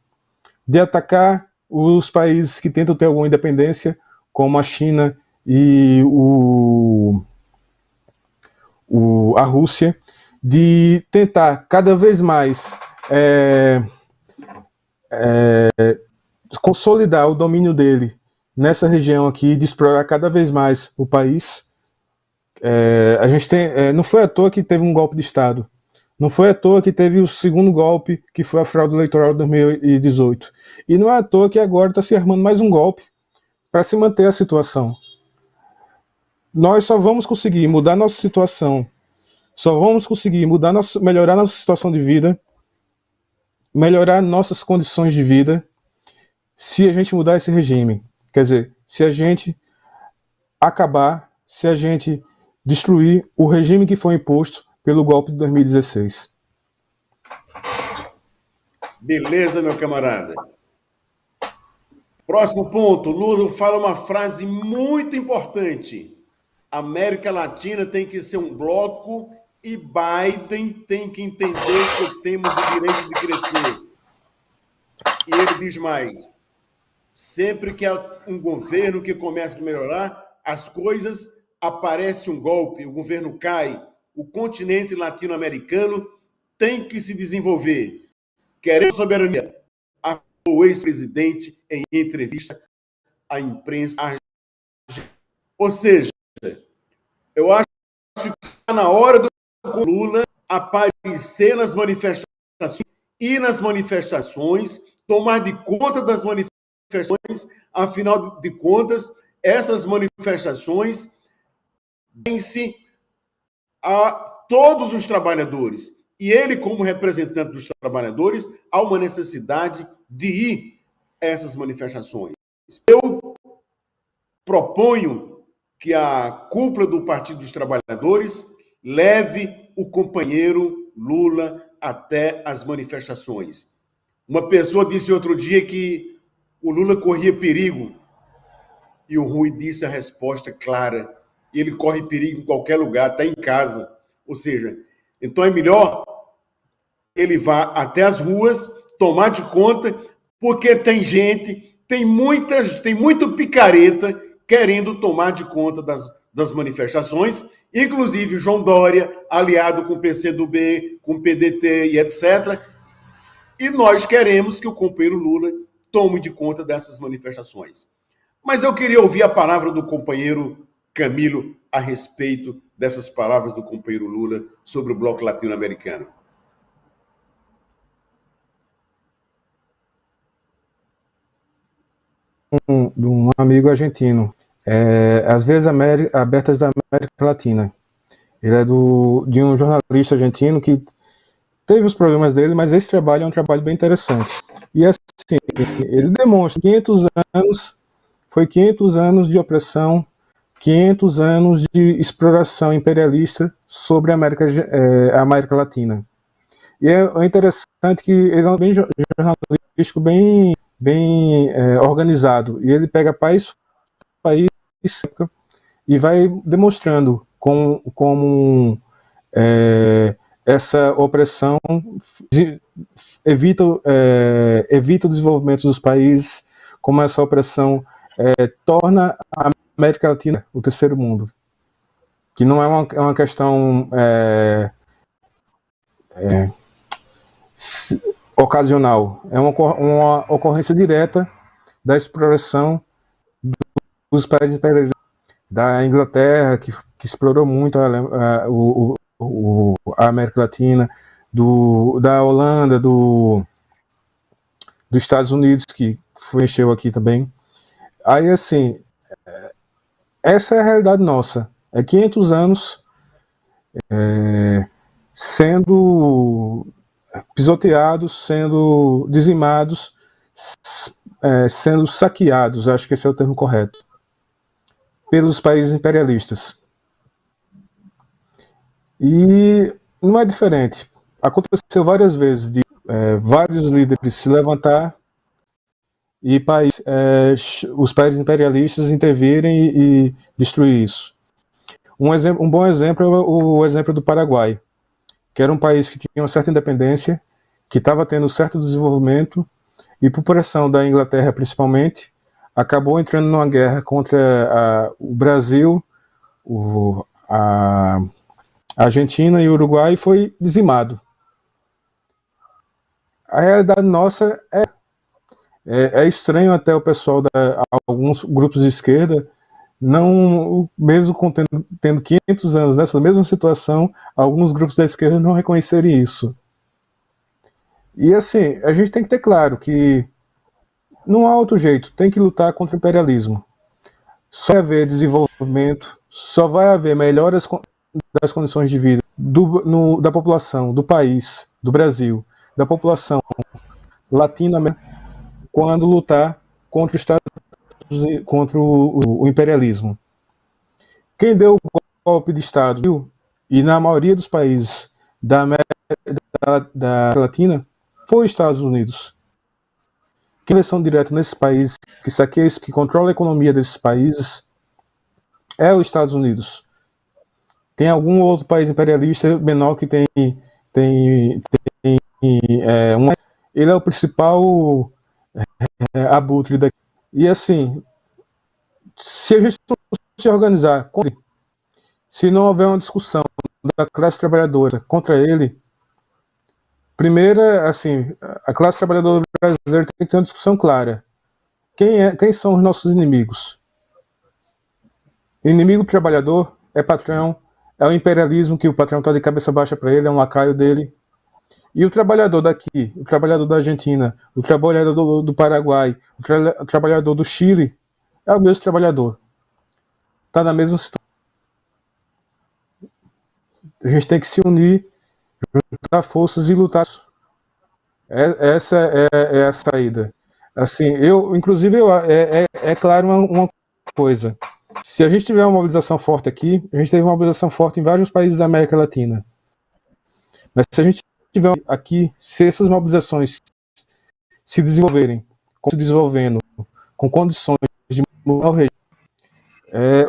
de atacar os países que tentam ter alguma independência, como a China e a Rússia, de tentar cada vez mais consolidar o domínio dele nessa região aqui, de explorar cada vez mais o país. A gente não foi à toa que teve um golpe de Estado. Não foi à toa que teve o segundo golpe, que foi a fraude eleitoral de 2018. E não é à toa que agora está se armando mais um golpe para se manter a situação. Nós só vamos conseguir mudar nossa situação, só vamos conseguir melhorar nossa situação de vida, melhorar nossas condições de vida, se a gente mudar esse regime. Quer dizer, se a gente se a gente destruir o regime que foi imposto pelo golpe de 2016. Beleza, meu camarada. Próximo ponto. Lula fala uma frase muito importante. América Latina tem que ser um bloco e Biden tem que entender que temos o direito de crescer. E ele diz mais: sempre que há um governo que começa a melhorar, as coisas, aparece um golpe, o governo cai, o continente latino-americano tem que se desenvolver. Queremos soberania, afirmou o ex-presidente em entrevista à imprensa argentina. Ou seja, eu acho que está na hora do Lula aparecer nas manifestações e nas manifestações, tomar de conta das manifestações, afinal de contas, essas manifestações dão-se a todos os trabalhadores. E ele, como representante dos trabalhadores, há uma necessidade de ir a essas manifestações. Eu proponho que a cúpula do Partido dos Trabalhadores leve o companheiro Lula até as manifestações. Uma pessoa disse outro dia que o Lula corria perigo e o Rui disse a resposta clara: ele corre perigo em qualquer lugar, até em casa. Ou seja, então é melhor ele vá até as ruas, tomar de conta, porque tem gente, tem muito picareta querendo tomar de conta das manifestações, inclusive João Dória, aliado com o PCdoB, com o PDT e etc. E nós queremos que o companheiro Lula tome de conta dessas manifestações. Mas eu queria ouvir a palavra do companheiro Camilo a respeito dessas palavras do companheiro Lula sobre o bloco latino-americano. De um amigo argentino, As Vias Abertas da América Latina. Ele é de um jornalista argentino que teve os problemas dele, mas esse trabalho é um trabalho bem interessante. E assim, ele demonstra 500 anos, foi 500 anos de opressão, 500 anos de exploração imperialista sobre a América Latina. E é interessante que ele é um bem jornalístico, bem organizado, e ele pega país e vai demonstrando como essa opressão evita o desenvolvimento dos países, como essa opressão torna a América Latina o terceiro mundo, que não é uma questão ocasional, é uma ocorrência direta da exploração dos países imperialistas, da Inglaterra, que explorou muito a América Latina, da Holanda, dos Estados Unidos, que encheu aqui também. Aí, assim, essa é a realidade nossa. É 500 anos sendo pisoteados, sendo dizimados, sendo saqueados, acho que esse é o termo correto, pelos países imperialistas. E não é diferente. Aconteceu várias vezes de vários líderes se levantar e os países imperialistas intervirem e destruir isso. Um bom exemplo é o exemplo do Paraguai, que era um país que tinha uma certa independência, que estava tendo certo desenvolvimento, e por pressão da Inglaterra principalmente, acabou entrando numa guerra contra o Brasil, a Argentina e o Uruguai, e foi dizimado. A realidade nossa é estranho até o pessoal, alguns grupos de esquerda, não, mesmo tendo 500 anos nessa mesma situação, alguns grupos da esquerda não reconhecerem isso. E assim, a gente tem que ter claro que não há outro jeito, tem que lutar contra o imperialismo. Só vai haver desenvolvimento, só vai haver melhoras das condições de vida da população, do país, do Brasil, da população latino-americana, quando lutar contra o imperialismo. Quem deu o golpe de Estado, e na maioria dos países da América Latina, foi os Estados Unidos. Quem eleição direta nesses países, que controla a economia desses países, é os Estados Unidos. Tem algum outro país imperialista menor que ele é o principal abutre daqui. E assim, se a gente não se organizar, se não houver uma discussão da classe trabalhadora contra ele, primeiro, assim, a classe trabalhadora brasileira tem que ter uma discussão clara. Quem são os nossos inimigos? O inimigo do trabalhador é patrão, é o imperialismo que o patrão está de cabeça baixa para ele, é um lacaio dele. E o trabalhador daqui, o trabalhador da Argentina, o trabalhador do Paraguai, o trabalhador do Chile, é o mesmo trabalhador. Está na mesma situação. A gente tem que se unir, juntar forças e lutar. Essa é a saída. Assim, inclusive, é claro uma coisa. Se a gente tiver uma mobilização forte aqui, a gente teve uma mobilização forte em vários países da América Latina. Mas se a gente tiver aqui, se essas mobilizações se desenvolverem, com condições de mudar o regime,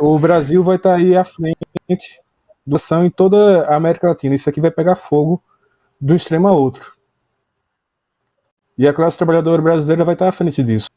o Brasil vai estar aí à frente da ação em toda a América Latina. Isso aqui vai pegar fogo de um extremo a outro. E a classe trabalhadora brasileira vai estar à frente disso.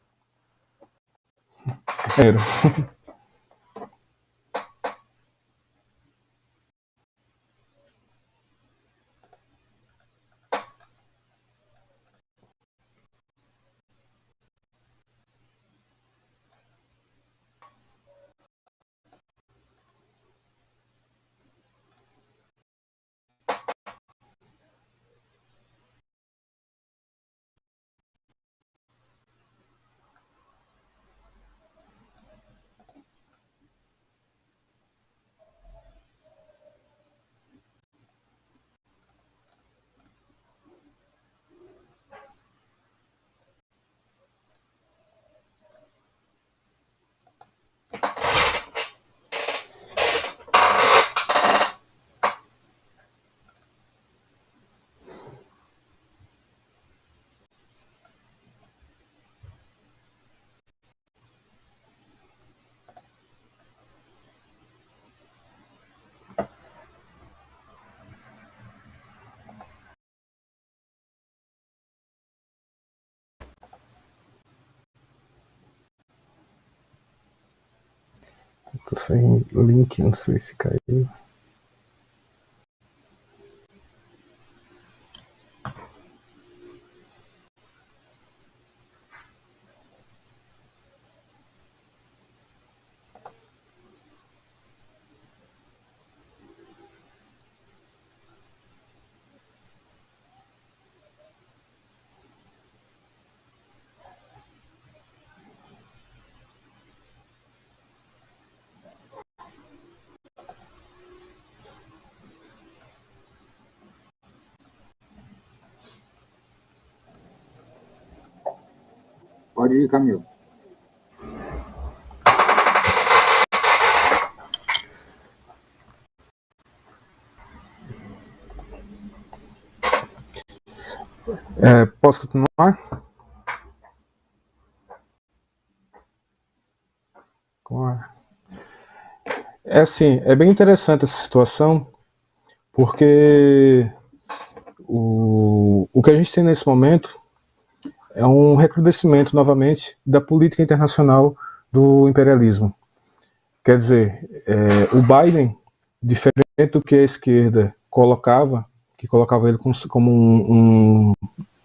Tô sem link, não sei se caiu. Pode ir, Camilo. Posso continuar? É assim, é bem interessante essa situação, porque o que a gente tem nesse momento é um recrudescimento novamente da política internacional do imperialismo. Quer dizer, o Biden, diferente do que a esquerda colocava, que colocava ele como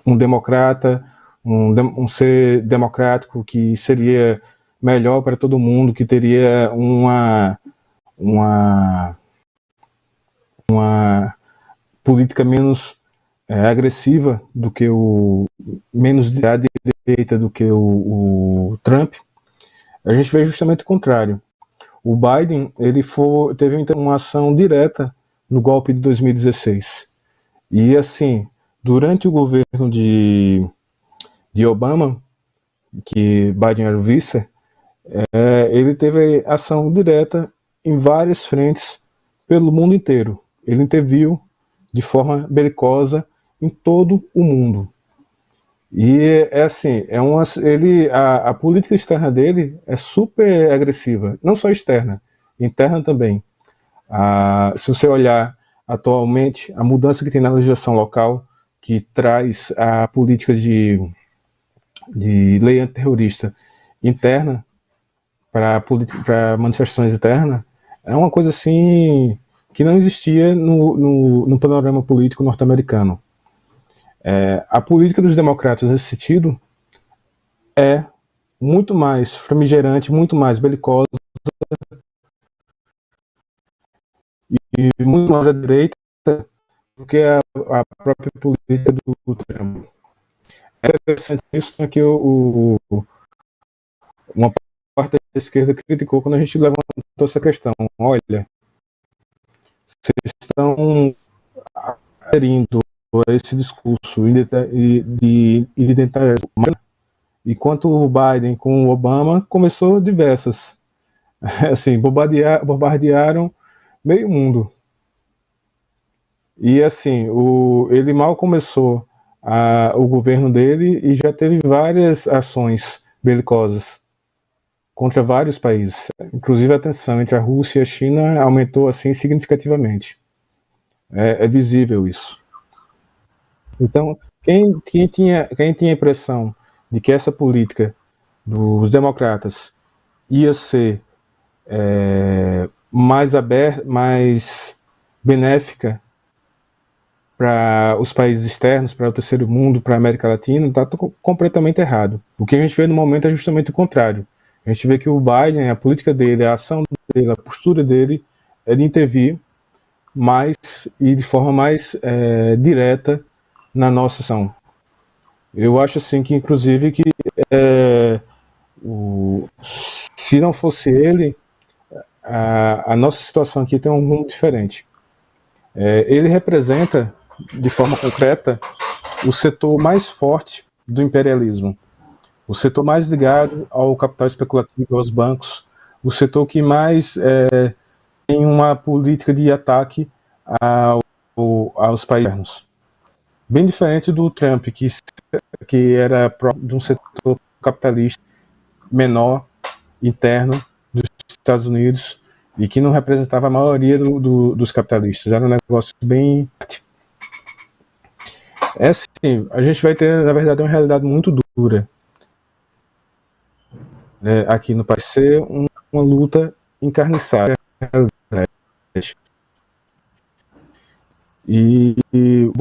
um democrata, um ser democrático que seria melhor para todo mundo, que teria uma política menos agressiva do que menos à direita do que o Trump. A gente vê justamente o contrário. O Biden teve uma ação direta no golpe de 2016. E assim, durante o governo de Obama, que Biden era o vice, ele teve ação direta em várias frentes pelo mundo inteiro. Ele interviu de forma belicosa em todo o mundo. E assim, a política externa dele é super agressiva, não só externa, interna também. Se você olhar atualmente a mudança que tem na legislação local, que traz a política de lei antiterrorista interna para manifestações internas, é uma coisa assim que não existia no panorama político norte-americano. A política dos democratas nesse sentido é muito mais famigerante, muito mais belicosa e muito mais à direita do que a própria política do Trump. É interessante isso que uma parte da esquerda criticou quando a gente levantou essa questão. Olha, vocês estão aderindo a esse discurso de identitarismo, enquanto o Biden com o Obama começou diversas. Assim, bombardearam meio mundo. E assim, ele mal começou o governo dele e já teve várias ações belicosas contra vários países. Inclusive a tensão entre a Rússia e a China aumentou assim significativamente. É visível isso. Então, quem tinha a impressão de que essa política dos democratas ia ser mais aberta, mais benéfica para os países externos, para o terceiro mundo, para a América Latina, está completamente errado. O que a gente vê no momento é justamente o contrário. A gente vê que o Biden, a política dele, a ação dele, a postura dele é de intervir mais e de forma mais direta na nossa ação. Eu acho assim que, inclusive, que se não fosse ele, a nossa situação aqui tem um rumo diferente. Ele representa, de forma concreta, o setor mais forte do imperialismo, o setor mais ligado ao capital especulativo, aos bancos, o setor que mais tem uma política de ataque aos países. Bem diferente do Trump, que era de um setor capitalista menor, interno, dos Estados Unidos, e que não representava a maioria dos capitalistas. Era um negócio bem... assim, a gente vai ter, na verdade, uma realidade muito dura aqui no país, ser uma luta encarniçada. E o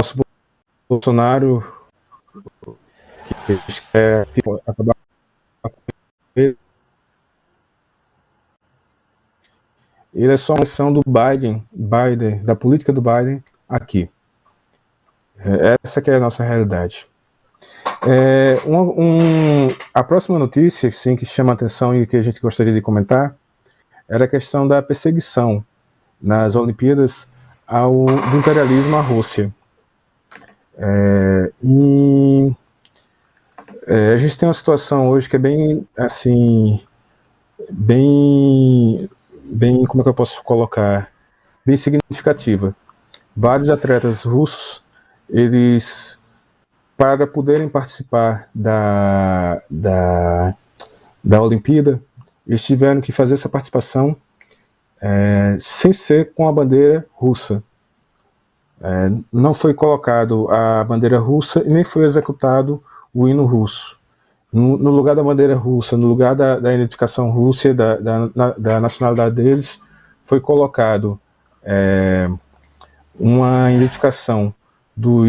Bolsonaro, que quer acabar com ele é só uma ação do Biden, da política do Biden aqui. Essa que é a nossa realidade. A próxima notícia, sim, que chama a atenção e que a gente gostaria de comentar, era a questão da perseguição nas Olimpíadas do imperialismo à Rússia. A gente tem uma situação hoje que é bem, assim, bem, como é que eu posso colocar, bem significativa. Vários atletas russos, eles, para poderem participar da Olimpíada, eles tiveram que fazer essa participação sem ser com a bandeira russa. Não foi colocado a bandeira russa e nem foi executado o hino russo. No lugar da bandeira russa, no lugar da identificação russa, da nacionalidade deles, foi colocado uma identificação como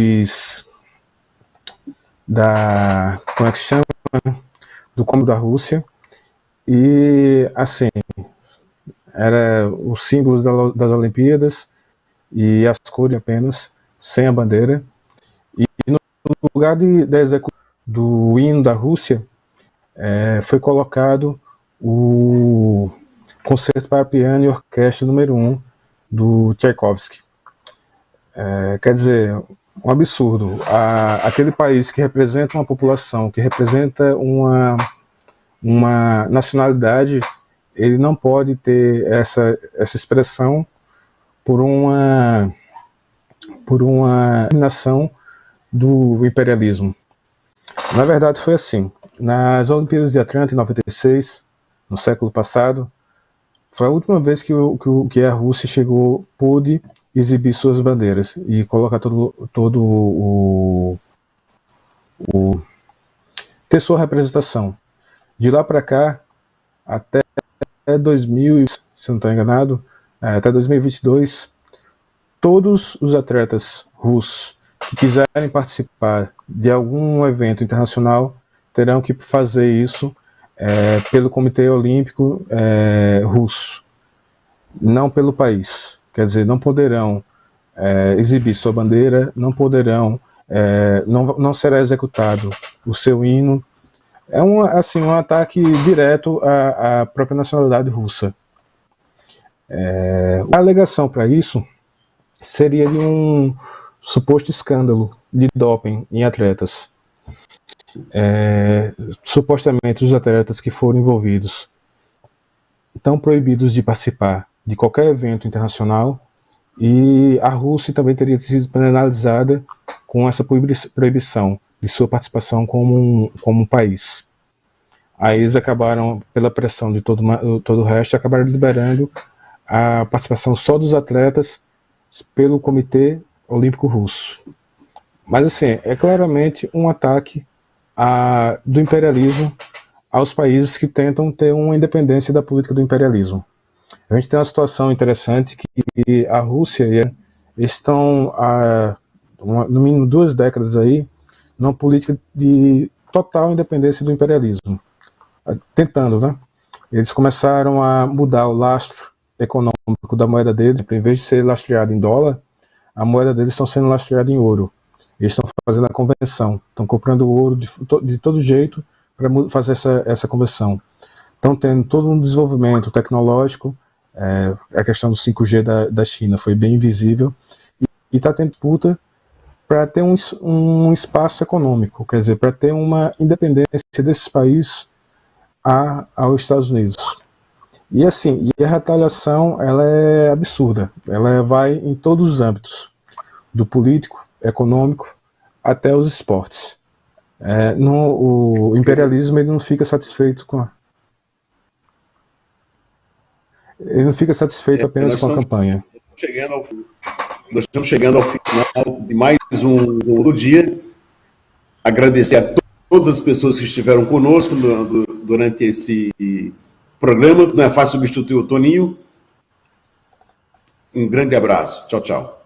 é que chama? Do comando da Rússia, e assim, era os símbolos das Olimpíadas e as cores apenas, sem a bandeira. E no lugar da execução do hino da Rússia, foi colocado o Concerto para Piano e Orquestra número 1 do Tchaikovsky. Quer dizer, um absurdo. Aquele país que representa uma população, que representa uma nacionalidade, ele não pode ter essa expressão por uma dominação do imperialismo. Na verdade foi assim. Nas Olimpíadas de Atlanta, em 96, no século passado, foi a última vez que a Rússia pôde exibir suas bandeiras e colocar ter sua representação. De lá para cá, até 2000, se não estou enganado, até 2022, todos os atletas russos que quiserem participar de algum evento internacional terão que fazer isso pelo Comitê Olímpico Russo, não pelo país. Quer dizer, não poderão exibir sua bandeira, não poderão, não será executado o seu hino. É um ataque direto à própria nacionalidade russa. A alegação para isso seria de um suposto escândalo de doping em atletas. Supostamente os atletas que foram envolvidos estão proibidos de participar de qualquer evento internacional, e a Rússia também teria sido penalizada com essa proibição de sua participação como um país. Aí eles acabaram, pela pressão de todo o resto, acabaram liberando a participação só dos atletas pelo Comitê Olímpico Russo. Mas assim, é claramente um ataque do imperialismo aos países que tentam ter uma independência da política do imperialismo. A gente tem uma situação interessante que a Rússia estão há no mínimo 2 décadas aí numa política de total independência do imperialismo, tentando, né? Eles começaram a mudar o lastro econômico da moeda deles. Em vez de ser lastreado em dólar, a moeda deles está sendo lastreada em ouro. Eles estão fazendo a conversão, estão comprando ouro de todo jeito para fazer essa conversão. Estão tendo todo um desenvolvimento tecnológico. A questão do 5G da China foi bem visível, e está tendo disputa para ter um espaço econômico, quer dizer, para ter uma independência desses países aos Estados Unidos. E assim, a retaliação ela é absurda, ela vai em todos os âmbitos, do político, econômico, até os esportes. O imperialismo ele não fica satisfeito apenas com a campanha. Nós estamos chegando ao final de mais um dia. Agradecer a todas as pessoas que estiveram conosco durante esse programa, que não é fácil substituir o Toninho. Um grande abraço. Tchau, tchau.